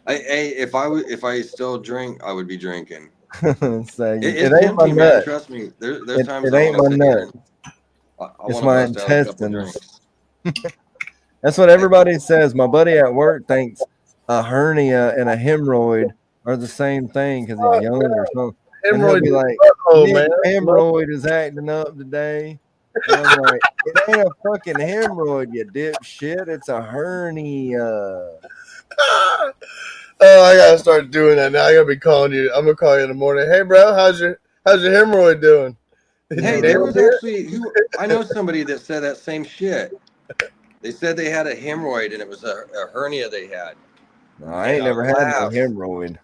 If I still drink, I would be drinking. So It it ain't ain't my tempting, man. nut. Trust me. There's times It I ain't want to my sit here nut. and I It's want my to bust out a couple intestines. drinks. That's what everybody says. My buddy at work thinks a hernia and a hemorrhoid are the same thing because he's young or something. And he'll be like, Nick, hemorrhoid is acting up today. And I'm like, it ain't a fucking hemorrhoid, you dipshit. It's a hernia. Oh, I gotta start doing that now. I gotta be calling you. I'm gonna call you in the morning. Hey, bro, how's your hemorrhoid doing? Hey, there was actually I know somebody that said that same shit. They said they had a hemorrhoid and it was a hernia they had. No, I ain't never had no hemorrhoid.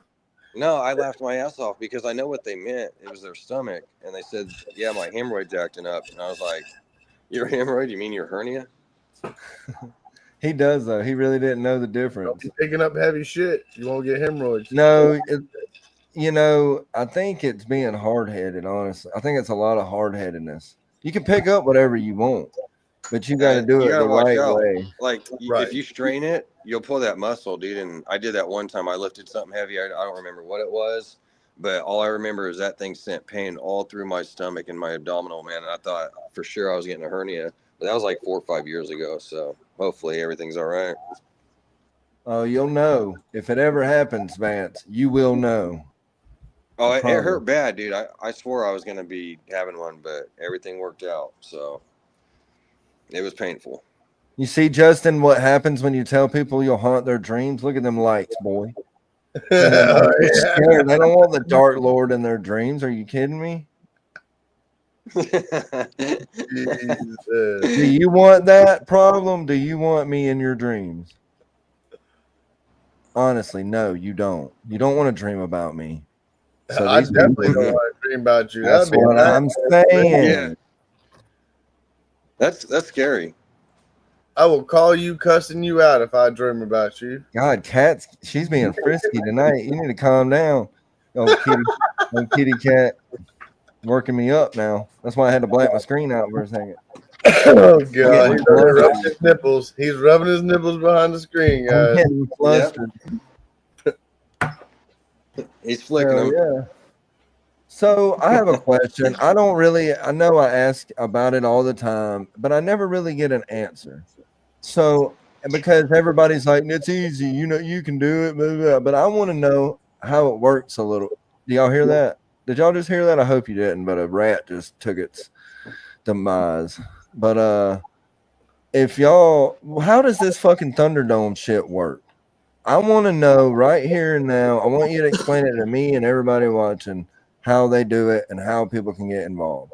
No, I laughed my ass off because I know what they meant. It was their stomach, and they said, "Yeah, my hemorrhoid's acting up," and I was like, "Your hemorrhoid? You mean your hernia?" He does though. He really didn't know the difference. Don't be picking up heavy shit. You won't get hemorrhoids. No, I think it's being hard-headed, honestly. I think it's a lot of hard-headedness. You can pick up whatever you want, but you got to do it the right way. Like, if you strain it, you'll pull that muscle, dude. And I did that one time. I lifted something heavy. I don't remember what it was, but all I remember is that thing sent pain all through my stomach and my abdominal, man. And I thought for sure I was getting a hernia, but that was like 4 or 5 years ago. So hopefully everything's all right. Oh, you'll know. If it ever happens, Vance, you will know. Oh, it hurt bad, dude. I swore I was going to be having one, but everything worked out. So it was painful. You see, Justin, what happens when you tell people you'll haunt their dreams? Look at them lights, boy. They're scared. They don't want the Dark Lord in their dreams. Are you kidding me? Do you want that problem? Do you want me in your dreams? Honestly, no, you don't. You don't want to dream about me. So I these definitely people, don't want to dream about you. that's That'd be what I'm saying. Yeah. That's scary. I will call you cussing you out if I dream about you. God, Cat's she's being frisky tonight. You need to calm down. Oh, kitty cat working me up now. That's why I had to blank my screen out for a second. Oh God, getting he's over there flustered. rubbing his nipples. He's rubbing his nipples behind the screen, I'm guys. getting flustered. He's flicking Hell them. yeah. So I have a question. I know I ask about it all the time, but I never really get an answer. So because everybody's like, it's easy, you can do it, blah, blah, blah. But I want to know how it works a little. Do y'all hear that? Did y'all just hear that? I hope you didn't, but a rat just took its demise. But if y'all, how does this fucking Thunderdome shit work? I want to know right here and now. I want you to explain it to me and everybody watching how they do it and how people can get involved.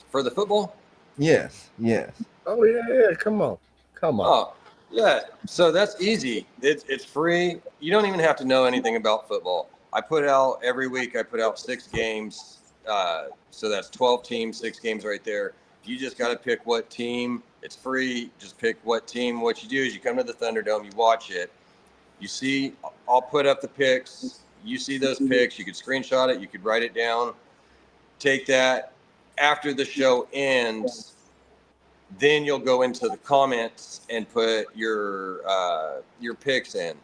For the football? Yes. Oh yeah. Come on. Oh, yeah. So that's easy. It's free. You don't even have to know anything about football. I put out every week. I put out 6 games. So that's 12 teams, 6 games right there. You just got to pick what team. It's free. Just pick what team. What you do is you come to the Thunderdome. You watch it. You see, I'll put up the picks. You see those picks. You could screenshot it. You could write it down. Take that. After the show ends, then you'll go into the comments and put your picks in.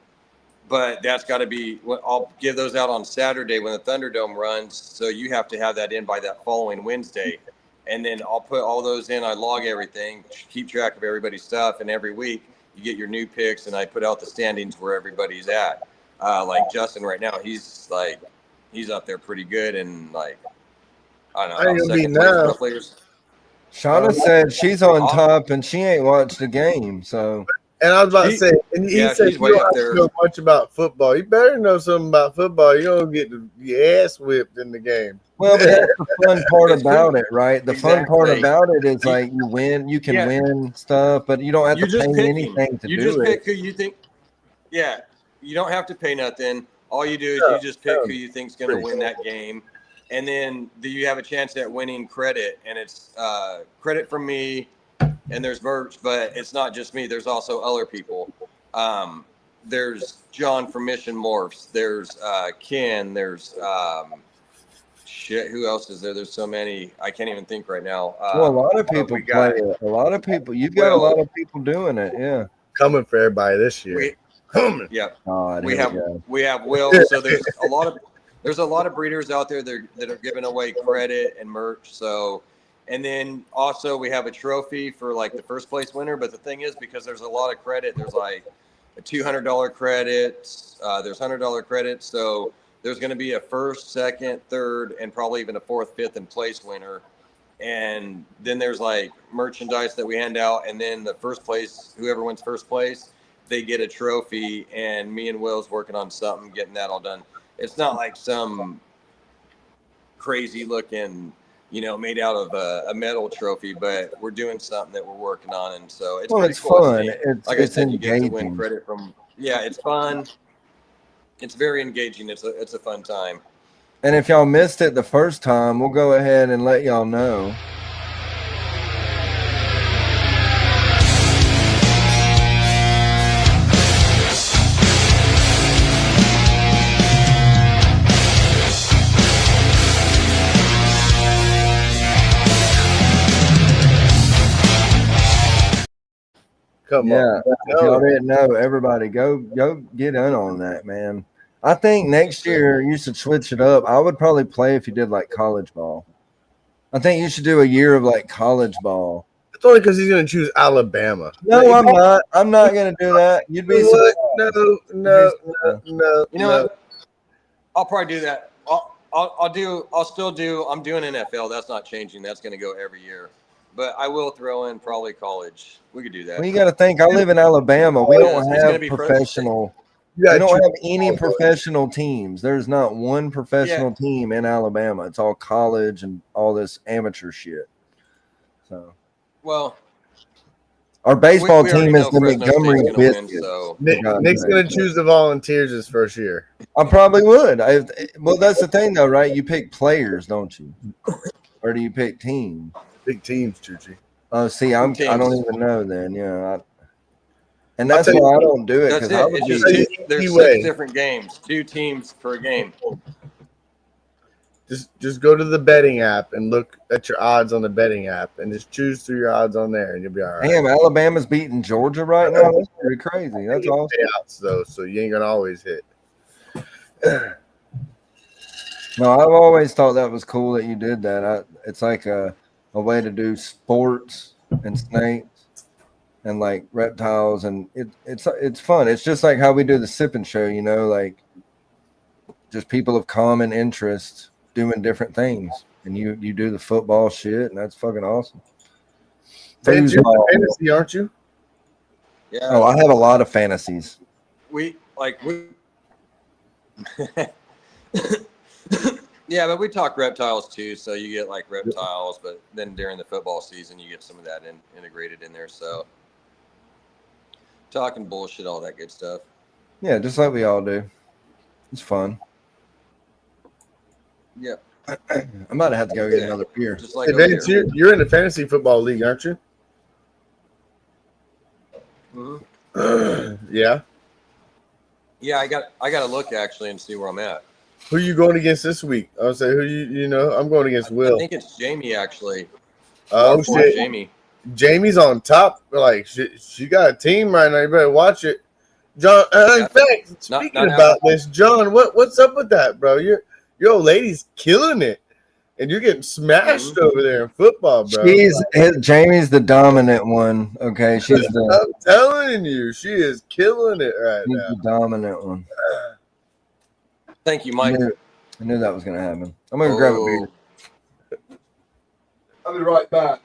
But that's got to be. I'll give those out on Saturday when the Thunderdome runs. So you have to have that in by that following Wednesday. And then I'll put all those in. I log everything, keep track of everybody's stuff, and every week you get your new picks, and I put out the standings where everybody's at. Like Justin right now, he's up there pretty good, and like I don't know, I ain't gonna be second place now. pro players. Shauna said she's on top and she ain't watched the game. So, And I was about to say, and he said she's you way don't up have there. to know much about football. You better know something about football. You don't get your ass whipped in the game. well, but that's the fun part It's about true. it, right? The fun part Exactly. about it is like you win, you can win stuff, but you don't have You're to just pay picking. anything to You do just it. pick who you think. Yeah, you don't have to pay nothing. All you do is you just pick who you think's going to win that game, and then you have a chance at winning credit, and it's credit from me, and there's merch, but it's not just me. There's also other people. There's John from Mission Morphs. There's Ken. There's shit. Who else is there? There's so many. I can't even think right now. Well, a lot of people play it. A lot of people. You've got a lot of people doing it. Yeah. Coming for everybody this year. Yeah. God, we have Will. So there's a lot of breeders out there that are giving away credit and merch. So, and then also we have a trophy for like the first place winner. But the thing is, because there's a lot of credit, there's like a $200 credit. There's $100 credits. So there's going to be a first, second, third, and probably even a fourth, fifth, and place winner. And then there's like merchandise that we hand out. And then the first place, whoever wins first place, they get a trophy. And me and Will's working on something, getting that all done. It's not like some crazy looking, made out of a metal trophy, but we're doing something that we're working on. And so it's pretty cool. Fun. Like I said, you get to win credit from, it's fun. It's very engaging. It's a fun time. And if y'all missed it the first time, we'll go ahead and let y'all know. Come on. If y'all didn't know, everybody go get in on that, man. I think next year you should switch it up. I would probably play if you did like college ball. I think you should do a year of like college ball. It's only because he's going to choose Alabama. No, I'm not. I'm not going to do that. You'd be No. You know what? I'll probably do that. I'm doing NFL. That's not changing. That's going to go every year. But I will throw in probably college. We could do that. Well, you got to think. I live in Alabama. We don't have professional. We don't have any professional teams. There's not one professional team in Alabama. It's all college and all this amateur shit. So, well, Our baseball We already team is know the Fresno Montgomery State's gonna win, Biscuits. so Nick's going to choose the Volunteers his first year. I probably would. Well, that's the thing, though, right? You pick players, don't you? Or do you pick teams? Big teams, Chuchi. Oh, see, I don't teams. even know then. Yeah, and I'll that's tell you- why I don't do it That's because I it. would It's be. just Easy there's way. 6 different games, 2 teams per game. Just go to the betting app and look at your odds on the betting app and just choose through your odds on there and you'll be all right. Damn, Alabama's beating Georgia right now. That's pretty crazy. That's awesome. Payouts though, so you ain't gonna always hit. No, I've always thought that was cool that you did that. It's like a way to do sports and snakes and like reptiles, and it's fun. It's just like how we do the Sippin show, you know, like just people of common interest doing different things, and you do the football shit, and that's fucking awesome. Vance, you're in fantasy, aren't you? Yeah. Oh, I have a lot of fantasies. we yeah, but we talk reptiles too, so you get like reptiles, but then during the football season you get some of that integrated in there, so talking bullshit, all that good stuff. Yeah, just like we all do. It's fun. Yep. I'm about to have to go get another beer. Just like Hey, over Vance, here. you're in the fantasy football league, aren't you? Mhm. Yeah. Yeah, I got to look actually and see where I'm at. Who you going against this week? I would say who you know. I'm going against Will. I think it's Jamie actually. Oh Poor shit, Jamie. Jamie's on top. Like she got a team right now. You better watch it, John. In fact, speaking about this, John, what's up with that, bro? Your old lady's killing it, and you're getting smashed over there in football, bro. Jamie's the dominant one. Okay, she's I'm telling you, she is killing it right now. the dominant one. Thank you, Mike. I knew that was gonna happen. I'm gonna grab a beer. I'll be right back.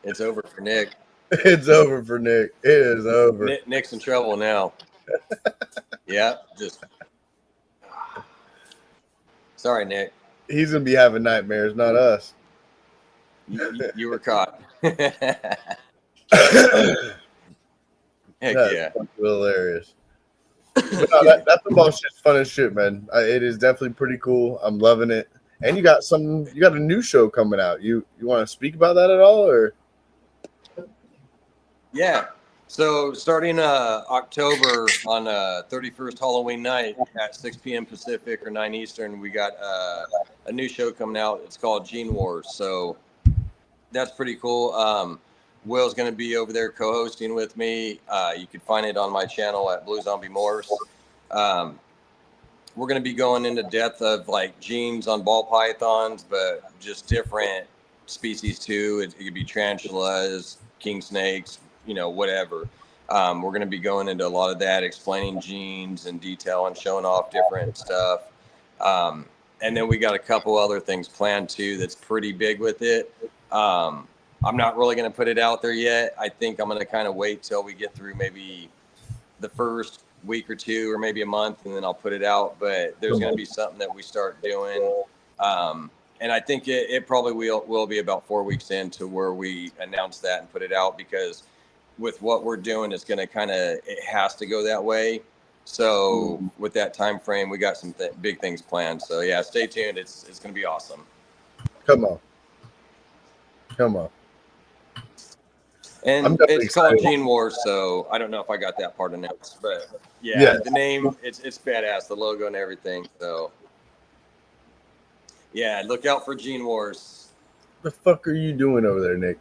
It's over for Nick. It's over for Nick. It is over. Nick's in trouble now. Yeah, just sorry, Nick. He's gonna be having nightmares, not us. You were caught. Heck yeah. Hilarious. No, that football shit's fun as shit, man. It is definitely pretty cool. I'm loving it. And you got a new show coming out. You want to speak about that at all, or? Yeah. So starting October on 31st Halloween night at 6 p.m. Pacific or 9 Eastern, we got a new show coming out. It's called Gene Wars. So that's pretty cool. Will's going to be over there co-hosting with me. You can find it on my channel at Blue Zombie Morse. We're going to be going into depth of like genes on ball pythons, but just different species too. It could be tarantulas, king snakes, whatever. We're going to be going into a lot of that, explaining genes in detail and showing off different stuff. And then we got a couple other things planned too that's pretty big with it. I'm not really going to put it out there yet. I think I'm going to kind of wait till we get through maybe the first week or two or maybe a month, and then I'll put it out. But there's going to be something that we start doing. And I think it probably will be about 4 weeks into where we announce that and put it out, because with what we're doing, it's going to it has to go that way. So with that time frame, we got some big things planned. So yeah, stay tuned. It's going to be awesome. Come on. And it's called Gene Wars, so I don't know if I got that part announced, but yeah. The name, it's badass, the logo and everything. So yeah, look out for Gene Wars. What the fuck are you doing over there, Nick?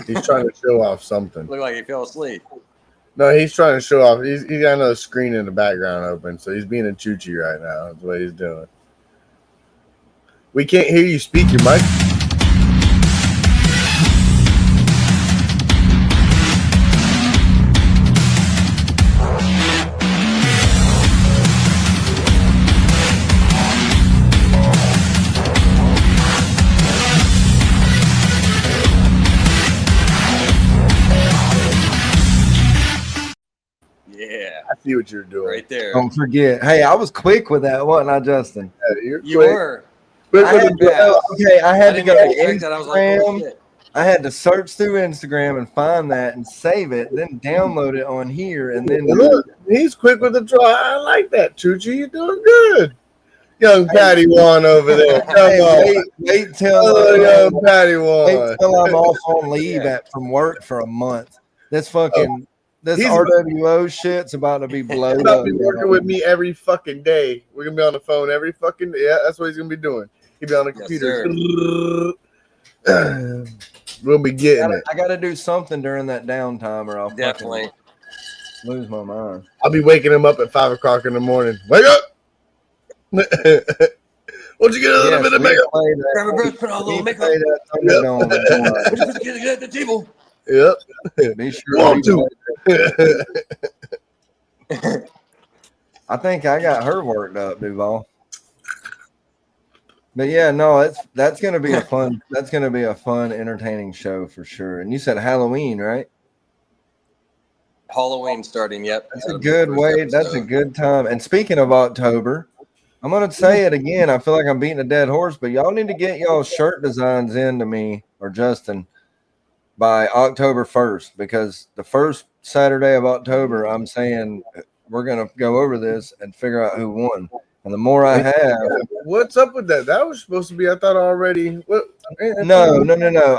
He's trying to show off something. Look like he fell asleep. No, he's trying to show off. He's got another screen in the background open, so he's being a choochie right now. That's what he's doing. We can't hear you speak your mic. I see what you're doing right there. Don't forget. Hey, I was quick with that, wasn't I, Justin? Yeah, you were. I had to go to I was like, oh, Instagram. shit. I had to search through Instagram and find that and save it, then download it on here, and then Look, he's quick with the draw. I like that, Chuchi. You're doing good. Young Padawan over there. Come Hey, on. wait till Oh, young wait Padawan. till I'm off on leave from work for a month. This fucking this He's- RWO shit's about to be blown He's about up. to be working with me every fucking day. We're gonna be on the phone every fucking day. Yeah, that's what he's gonna be doing. He'll be on the computer. We'll be getting it. I gotta do something during that downtime, or I'll Definitely. fucking lose my mind. I'll be waking him up at 5 o'clock in the morning. Wake up! Won't you get a little bit of makeup? Grab a brush, put on a little makeup. Get at the table. Yep. Be sure Want to. I think I got her worked up, Duval. But yeah, no, that's gonna be a fun entertaining show for sure. And you said Halloween, right? Halloween starting, yep. That's a good way. That's a good time. And speaking of October, I'm gonna say it again. I feel like I'm beating a dead horse, but y'all need to get y'all shirt designs into me or Justin by October 1st, because the first Saturday of October, I'm saying we're gonna go over this and figure out who won. And the more I have, what's up with that? That was supposed to be, I thought already. What? No.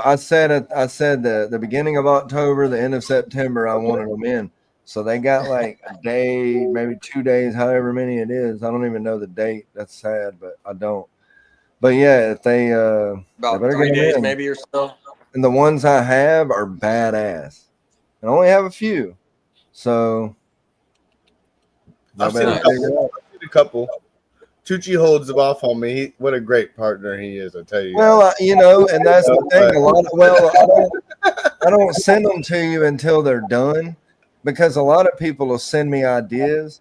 I said the beginning of October, the end of September, I wanted them in. So they got like a day, maybe 2 days, however many it is. I don't even know the date. That's sad, but I don't. But yeah, if they about 3 days maybe or so. And the ones I have are badass. I only have a few. So I've seen a couple. Tucci holds them off on me. What a great partner he is, I tell you. Well, and that's the thing. I don't send them to you until they're done, because a lot of people will send me ideas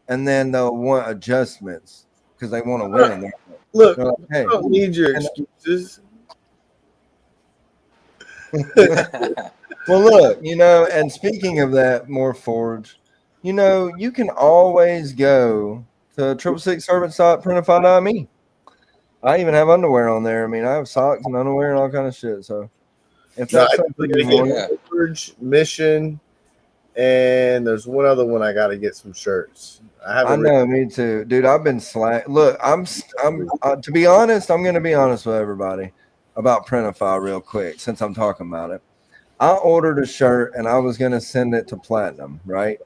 and then they'll want adjustments because they want to win. Look, like, hey, I don't need your excuses. Well, look, and speaking of that, more Forge, you can always go to 666serpents.printify.me. I even have underwear on there. I mean, I have socks and underwear and all kind of shit. So if that's something you want, Forge, Mission, and there's one other one I got to get some shirts. I know, me too, dude. I've been slack. Look, I'm to be honest, I'm going to be honest with everybody about Printify real quick since I'm talking about it. I ordered a shirt and I was going to send it to Platinum, right?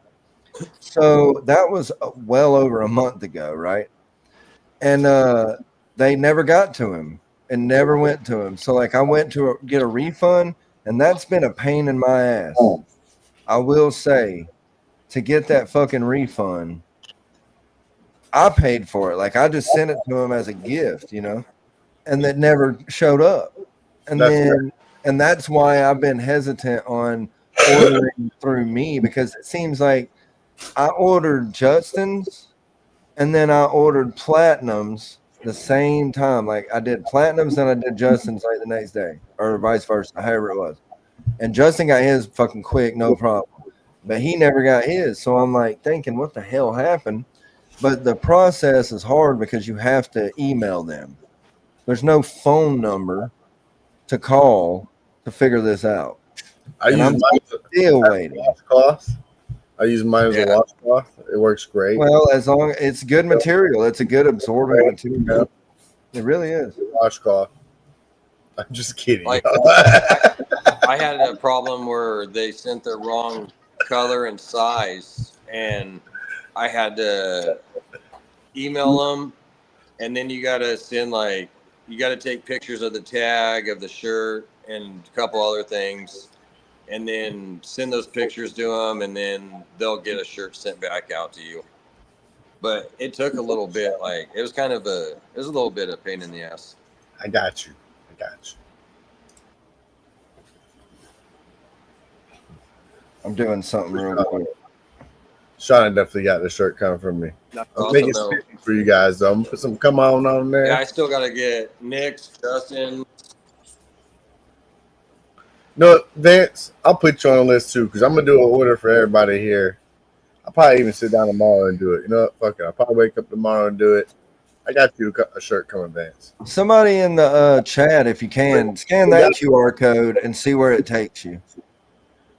So that was well over a month ago, right? And they never got to him and never went to him. So like I went to get a refund, and that's been a pain in my ass. I will say, to get that fucking refund, I paid for it. Like I just sent it to him as a gift, and that never showed up. And that's why I've been hesitant on ordering through me, because it seems like I ordered Justin's and then I ordered Platinum's the same time. Like I did Platinum's and I did Justin's like the next day, or vice versa, however it was. And Justin got his fucking quick, no problem. But he never got his. So I'm like thinking, what the hell happened? But the process is hard because you have to email them. There's no phone number to call to figure this out. I'm still waiting. I use mine as a washcloth. It works great. Well, as long it's good material, it's a good absorbent material. It really is. Washcloth. I'm just kidding. Like, I had a problem where they sent the wrong color and size, and I had to email them, and then you got to send you got to take pictures of the tag of the shirt and a couple other things, and then send those pictures to them, and then they'll get a shirt sent back out to you. But it took a little bit. It was a little bit of pain in the ass. I got you. I'm doing something real quick. Sean definitely got the shirt coming from me. I'm making something for you guys, though. I'm gonna put some come on there. Yeah, I still got to get Nick's, Justin. No, Vance, I'll put you on the list too, because I'm gonna do an order for everybody here. I'll probably even sit down tomorrow and do it. You know what? Fuck it. I'll probably wake up tomorrow and do it. I got you a shirt coming, Vance. Somebody in the chat, if you can, scan that QR code and see where it takes you.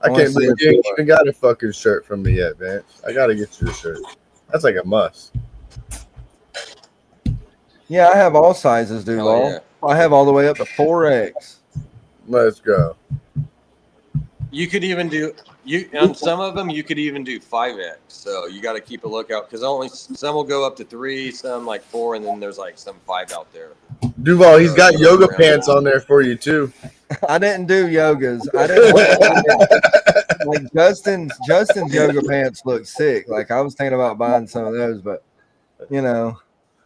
I can't believe you ain't even got a fucking shirt from me yet, Vance. I gotta get you a shirt. That's like a must. Yeah, I have all sizes, Duval. Oh, yeah. I have all the way up to 4X. Let's go. You could even do on some of them. You could even do 5X. So you got to keep a lookout because only some will go up to 3, some like 4, and then there's like some 5 out there. Duval, he's got yoga pants on there for you too. I didn't do yogas. I didn't like Justin's yoga pants look sick. Like I was thinking about buying some of those, but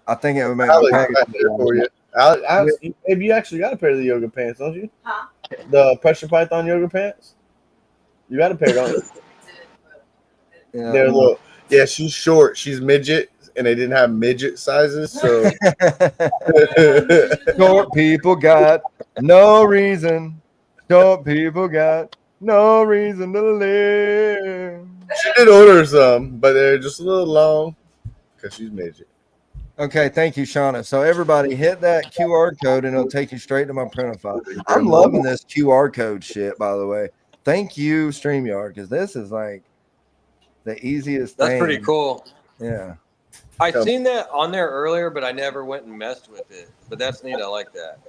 I think it would make my package for you. Alex, maybe you actually got a pair of the yoga pants, don't you? Huh? The pressure python yoga pants. You got a pair, don't you? Yeah. They're little. Yeah, she's short. She's midget, and they didn't have midget sizes. So short people got no reason. Short people got no reason to live. She did order some, but they're just a little long because she's midget. Okay, thank you, Shauna. So everybody hit that QR code and it'll take you straight to my Printify. I'm loving this QR code shit, by the way. Thank you, StreamYard, because this is like the easiest thing. That's pretty cool. Yeah. I seen that on there earlier, but I never went and messed with it. But that's neat. I like that.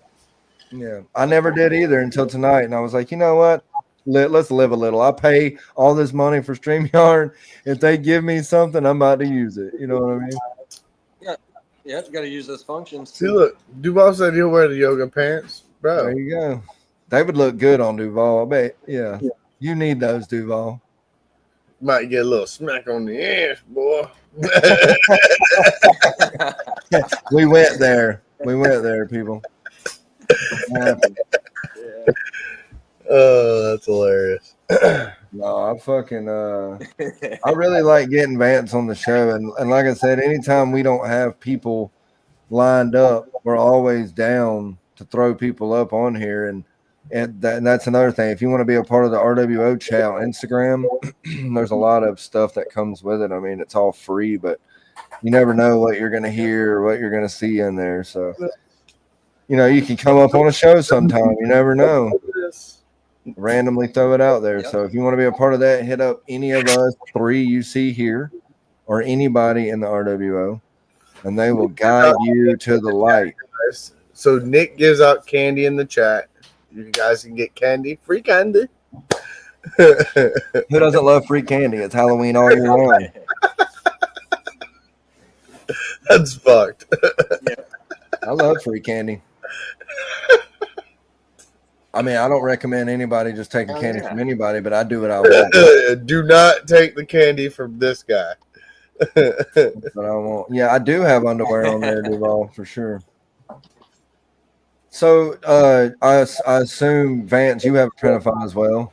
Yeah. I never did either until tonight. And I was like, you know what? Let's live a little. I pay all this money for StreamYard. If they give me something, I'm about to use it. You know what I mean? Yeah, you got to use those functions. See, look, Duval said he'll wear the yoga pants, bro. There you go. They would look good on Duval. I bet. Yeah. You need those, Duval. Might get a little smack on the ass, boy. We went there. We went there, people. Oh, that's hilarious. No, I fucking I really like getting Vance on the show, and like I said, anytime we don't have people lined up, we're always down to throw people up on here, and that's another thing. If you want to be a part of the RWO chat on Instagram, there's a lot of stuff that comes with it. I mean, it's all free, but you never know what you're going to hear or what you're going to see in there. So, you can come up on a show sometime. You never know. Randomly throw it out there. So if you want to be a part of that, hit up any of us 3 you see here or anybody in the RWO, and they will guide you to the light. So Nick gives out candy in the chat. You guys can get candy, free candy. Who doesn't love free candy? It's Halloween all year long. That's fucked. I love free candy. I mean, I don't recommend anybody just taking candy from anybody, but I do what I want. Do not take the candy from this guy. But I won't. Yeah, I do have underwear on there, Duval, for sure. So I assume, Vance, you have a Printify as well.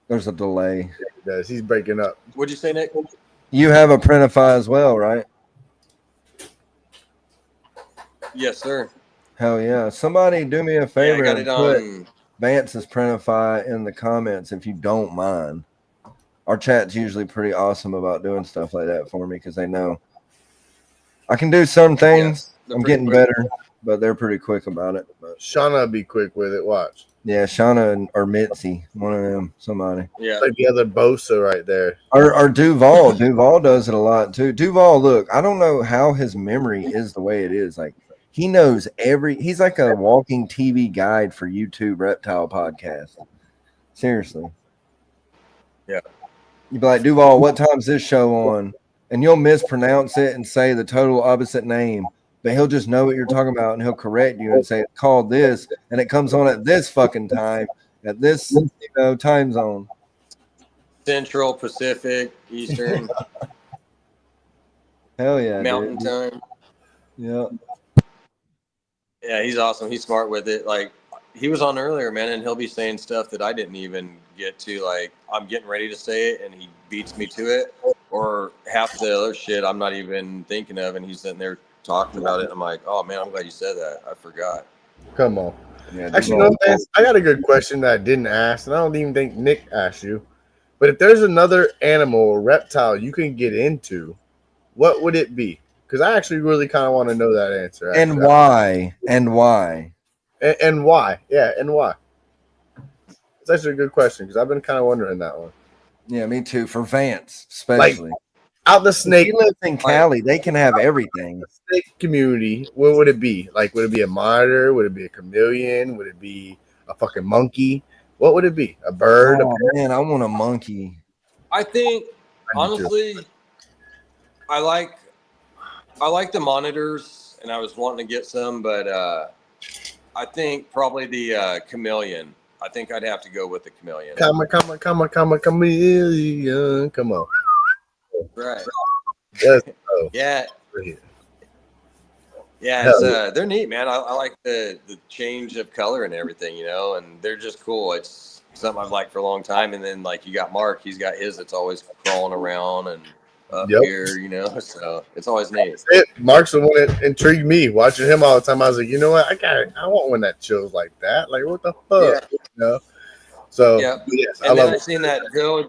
There's a delay. He does. He's breaking up. What'd you say, Nick? You have a Printify as well, right? Yes, sir. Hell yeah. Somebody do me a favor I got it on Vance's Printify in the comments if you don't mind. Our chat's usually pretty awesome about doing stuff like that for me because they know I can do some things. I'm getting better, but they're pretty quick about it. But Shauna will be quick with it. Watch. Yeah, Shauna or Mitzi, one of them, somebody. Yeah. Like the other Bosa right there. Or Duval. Duval does it a lot too. Duval, look, I don't know how his memory is the way it is. Like, he knows he's like a walking TV guide for YouTube reptile podcast. Seriously. Yeah. You'd be like, Duval, what time's this show on? And you'll mispronounce it and say the total opposite name, but he'll just know what you're talking about and he'll correct you and say it's called this and it comes on at this fucking time, at this time zone. Central, Pacific, Eastern. Hell yeah. Mountain dude. time. Yeah. Yeah, he's awesome. He's smart with it. Like, he was on earlier, man, and he'll be saying stuff that I didn't even get to. Like, I'm getting ready to say it, and he beats me to it. Or half the other shit I'm not even thinking of, and he's sitting there talking about it. And I'm like, oh, man, I'm glad you said that. I forgot. Come on. Yeah, Actually, no, Vance, I got a good question that I didn't ask, and I don't even think Nick asked you. But if there's another animal or reptile you can get into, what would it be? Because I actually really kind of want to know that answer. And why? And why? And why? Yeah, and why? It's actually a good question because I've been kind of wondering that one. Yeah, me too. For Vance, especially. Out the snake. He lives in Cali. They can have everything. Snake community. What would it be? Like, would it be a monitor? Would it be a chameleon? Would it be a fucking monkey? What would it be? A bird? Oh, man, I want a monkey. I think honestly, I like the monitors, and I was wanting to get some, but I think probably the chameleon. I think I'd have to go with the chameleon. Chameleon. Come on. Right. Let's go. Yeah. Yeah, they're neat, man. I like the change of color and everything, you know, and they're just cool. It's something I've liked for a long time. And then, like, you got Mark, he's got his that's always crawling around and up here, you know, so it's always neat. Mark's the one that intrigued me. Watching him all the time, I was like, you know what? I want one that chills like that. Like, what the fuck? Yeah. You know? So, yes, and then I seen that, Joe,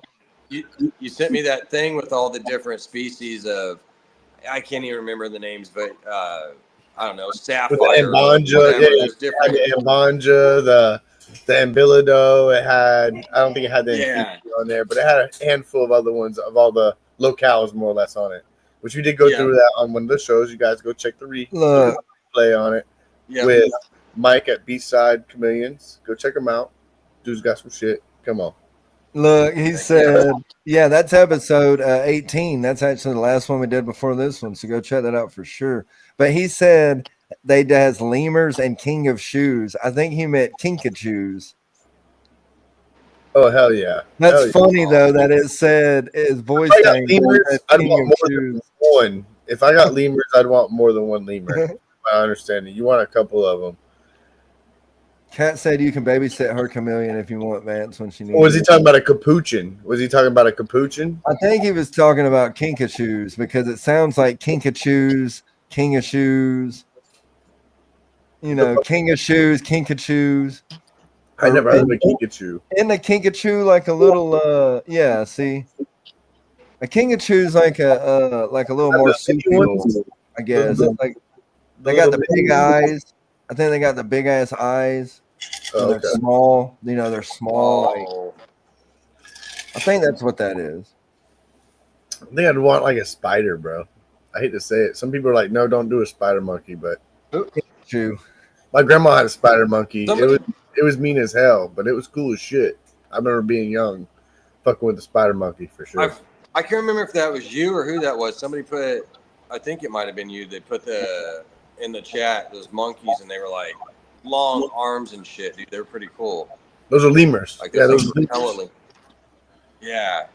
you sent me that thing with all the different species of, I can't even remember the names, but I don't know, sapphire. Ambanja, the Ambanja, the Ambilido. It had, I don't think it had the on there, but it had a handful of other ones of all the locales more or less on it. Which we did go through that on one of the shows. You guys go check the replay on it with Mike at B-Side Chameleons. Go check him out. Dude's got some shit. Come on. Look, he said, yeah, that's episode 18. That's actually the last one we did before this one. So go check that out for sure. But he said they has lemurs and king of shoes. I think he meant kinkajous. Oh, hell yeah. That's funny, though, that it said his voice thing. Lemurs, I'd want more than one. If I got lemurs, I'd want more than one lemur. My understanding. You want a couple of them. Kat said you can babysit her chameleon if you want, Vance, when she needs. Or was he talking about a capuchin? Was he talking about a capuchin? I think he was talking about kinkajous because it sounds like kinkajous, king of shoes. You know, king of shoes, kinkajous. I never heard of a kinkajou. Isn't a kinkajou like a little? See, a kinkajou is like a little more soupy, I guess. It's like they got the big eyes. I think they got the big ass eyes. They're small. You know, they're small. I think that's what that is. I think I'd want like a spider, bro. I hate to say it. Some people are like, no, don't do a spider monkey, but true. My grandma had a spider monkey. It was mean as hell, but it was cool as shit. I remember being young, fucking with the spider monkey for sure. I can't remember if that was you or who that was. Somebody put, I think it might have been you. They put in the chat those monkeys, and they were like long arms and shit, dude. They were pretty cool. Those are lemurs. Like, those were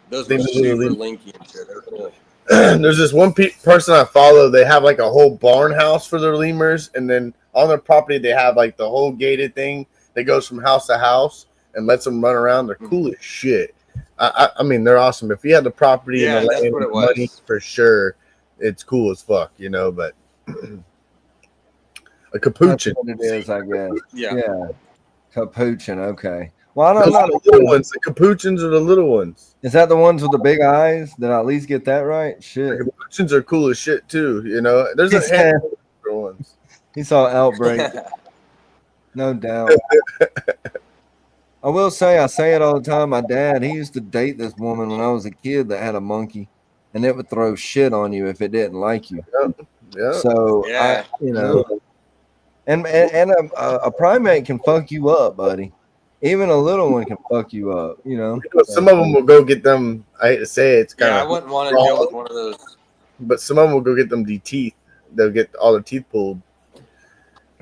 those were super linky and shit. They're cool. There's this one person I follow. They have like a whole barn house for their lemurs, and then on their property they have like the whole gated thing that goes from house to house and lets them run around. They're cool as shit. I mean, they're awesome. If you had the property and the land and money, for sure, it's cool as fuck, you know. But a capuchin, that's what it is, I guess. Yeah, capuchin. Okay. Well, I don't know. The little ones. The capuchins are the little ones. Is that the ones with the big eyes? Did I at least get that right? Shit. The capuchins are cool as shit too. You know, there's a handful of ones. He saw Outbreak. No doubt. I will say, I say it all the time. My dad, he used to date this woman when I was a kid that had a monkey, and it would throw shit on you if it didn't like you. Yeah. So, you know, and a primate can fuck you up, buddy. Even a little one can fuck you up, you know. Some of them will go get them. I hate to say it, it's kind of. I wouldn't want to deal with one of those. But some of them will go get them teeth. They'll get all their teeth pulled.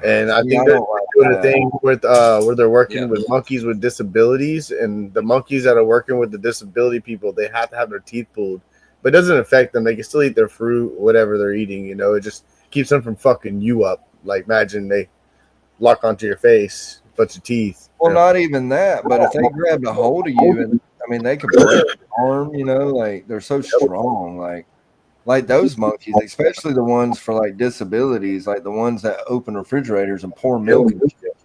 And I think they're doing a thing with where they're working with monkeys with disabilities, and the monkeys that are working with the disability people, they have to have their teeth pulled, but it doesn't affect them. They can still eat their fruit, whatever they're eating. You know, it just keeps them from fucking you up. Like, imagine they lock onto your face, bunch of teeth. Well, not even that, but if they grabbed a hold of you, and I mean, they could break your arm. You know, like they're so strong, like those monkeys, especially the ones for like disabilities, like the ones that open refrigerators and pour milk and shit.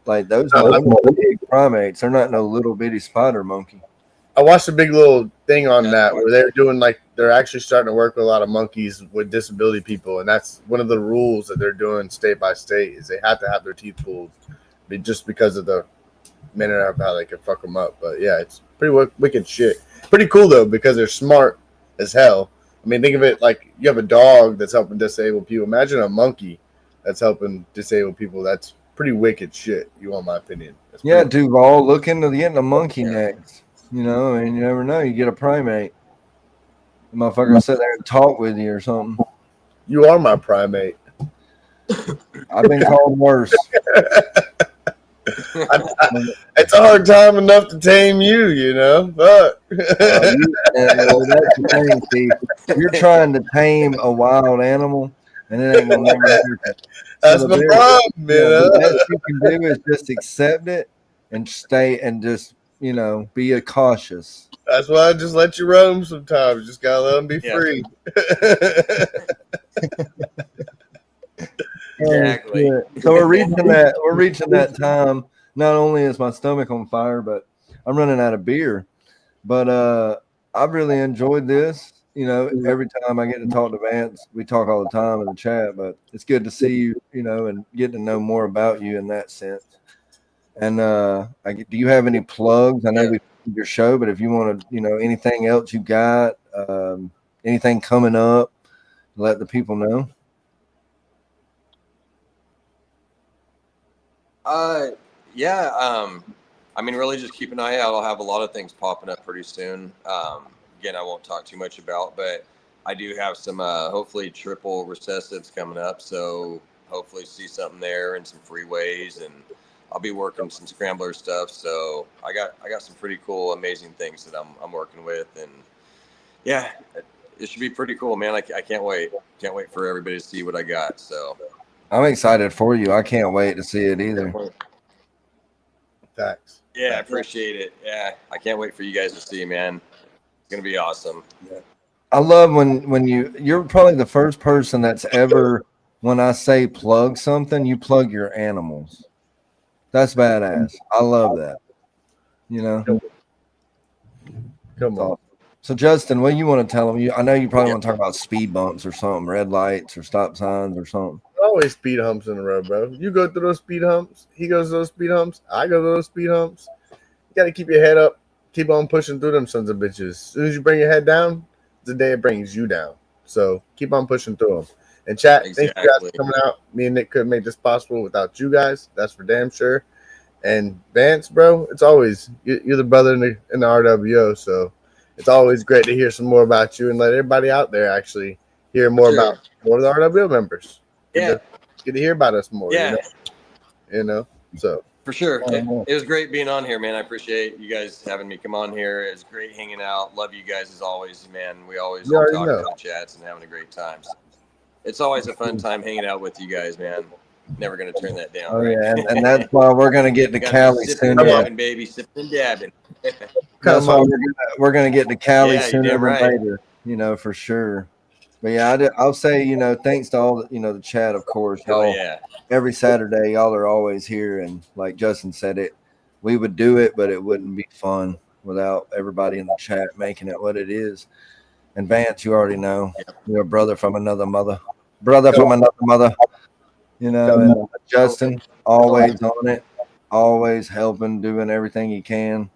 Like those big primates, they're not no little bitty spider monkey. I watched a big little thing on that where they're doing they're actually starting to work with a lot of monkeys with disability people, and that's one of the rules that they're doing state by state is they have to have their teeth pulled, just because of the manner of how they can fuck them up. But yeah, it's pretty wicked shit. Pretty cool though because they're smart as hell. I mean, think of it like you have a dog that's helping disabled people. Imagine a monkey that's helping disabled people. That's pretty wicked shit. You want my opinion? Yeah, Duval, look into getting a monkey next. You know, and you never know. You get a primate. The motherfucker will sit there and talk with you or something. You are my primate. I've been called worse. It's a hard time enough to tame you, you know. Fuck. That's the thing, Steve. You're trying to tame a wild animal, and it ain't gonna never happen. That's the problem, man. The best you can do is just accept it and stay and just, you know, be cautious. That's why I just let you roam sometimes. Just gotta let them be free. Exactly. So we're reaching that time. Not only is my stomach on fire, but I'm running out of beer. But I've really enjoyed this. You know, every time I get to talk to Vance, we talk all the time in the chat, but it's good to see you, you know, and get to know more about you in that sense. And do you have any plugs? I know we did your show, but if you want to, you know, anything else you got, anything coming up, let the people know. I mean, really just keep an eye out. I'll have a lot of things popping up pretty soon. Again, I won't talk too much about, but I do have some hopefully triple recessives coming up. So hopefully see something there and some freeways, and I'll be working some scrambler stuff. So I got some pretty cool, amazing things that I'm working with, and yeah, it should be pretty cool, man. I can't wait. Can't wait for everybody to see what I got. So I'm excited for you. I can't wait to see it either. Thanks. Yeah, I appreciate it. Yeah, I can't wait for you guys to see, man. It's gonna be awesome. I love when you're probably the first person that's ever, when I say plug something, you plug your animals. That's badass. I love that. You know. Come on. So Justin, what do you want to tell them? I know you probably want to talk about speed bumps or something, red lights or stop signs or something. Always speed humps in the road, bro. You go through those speed humps. He goes to those speed humps. I go to those speed humps. You got to keep your head up. Keep on pushing through them sons of bitches. As soon as you bring your head down, the day it brings you down. So keep on pushing through them. And chat, thank you guys for coming out. Me and Nick couldn't make this possible without you guys. That's for damn sure. And Vance, bro, it's always you're the brother in the RWO. So it's always great to hear some more about you and let everybody out there actually hear more about more of the RWO members. Get to hear about us more. Yeah. You know? So for sure. It was great being on here, man. I appreciate you guys having me come on here. It was great hanging out. Love you guys as always, man. We always talk about chats and having a great time. So it's always a fun time hanging out with you guys, man. Never gonna turn that down. Oh yeah, and that's why we're gonna get to Cali soon. Dabbing, baby, sipping, dabbing. That's why we're gonna get to Cali sooner than later. You know, for sure. But yeah, I'll say, you know, thanks to all the chat, of course. Y'all, every Saturday, y'all are always here, and like Justin said, we would do it, but it wouldn't be fun without everybody in the chat making it what it is. And Vance, you already know, you're a brother from another mother. You know, and Justin, always on it, always helping, doing everything he can,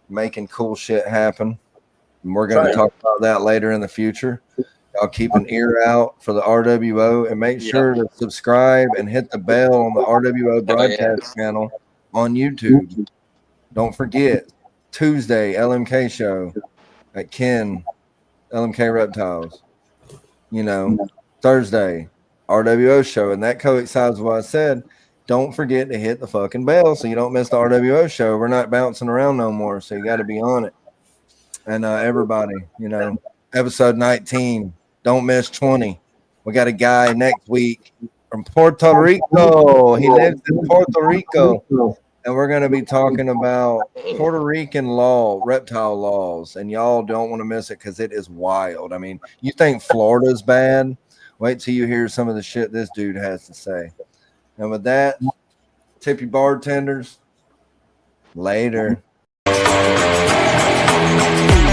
making cool shit happen. And we're going to talk about that later in the future. Y'all keep an ear out for the RWO and make sure to subscribe and hit the bell on the RWO broadcast channel on YouTube. Don't forget, Tuesday, LMK show at Ken, LMK Reptiles. You know, Thursday, RWO show, and that coincides with what I said. Don't forget to hit the fucking bell so you don't miss the RWO show. We're not bouncing around no more, so you got to be on it. And everybody, you know, episode 19, don't miss 20. We got a guy next week from Puerto Rico. He lives in Puerto Rico, and we're going to be talking about Puerto Rican reptile laws, and y'all don't want to miss it because it is wild. I mean, you think Florida's bad? Wait till you hear some of the shit this dude has to say. And with that, tip your bartenders. Later. out.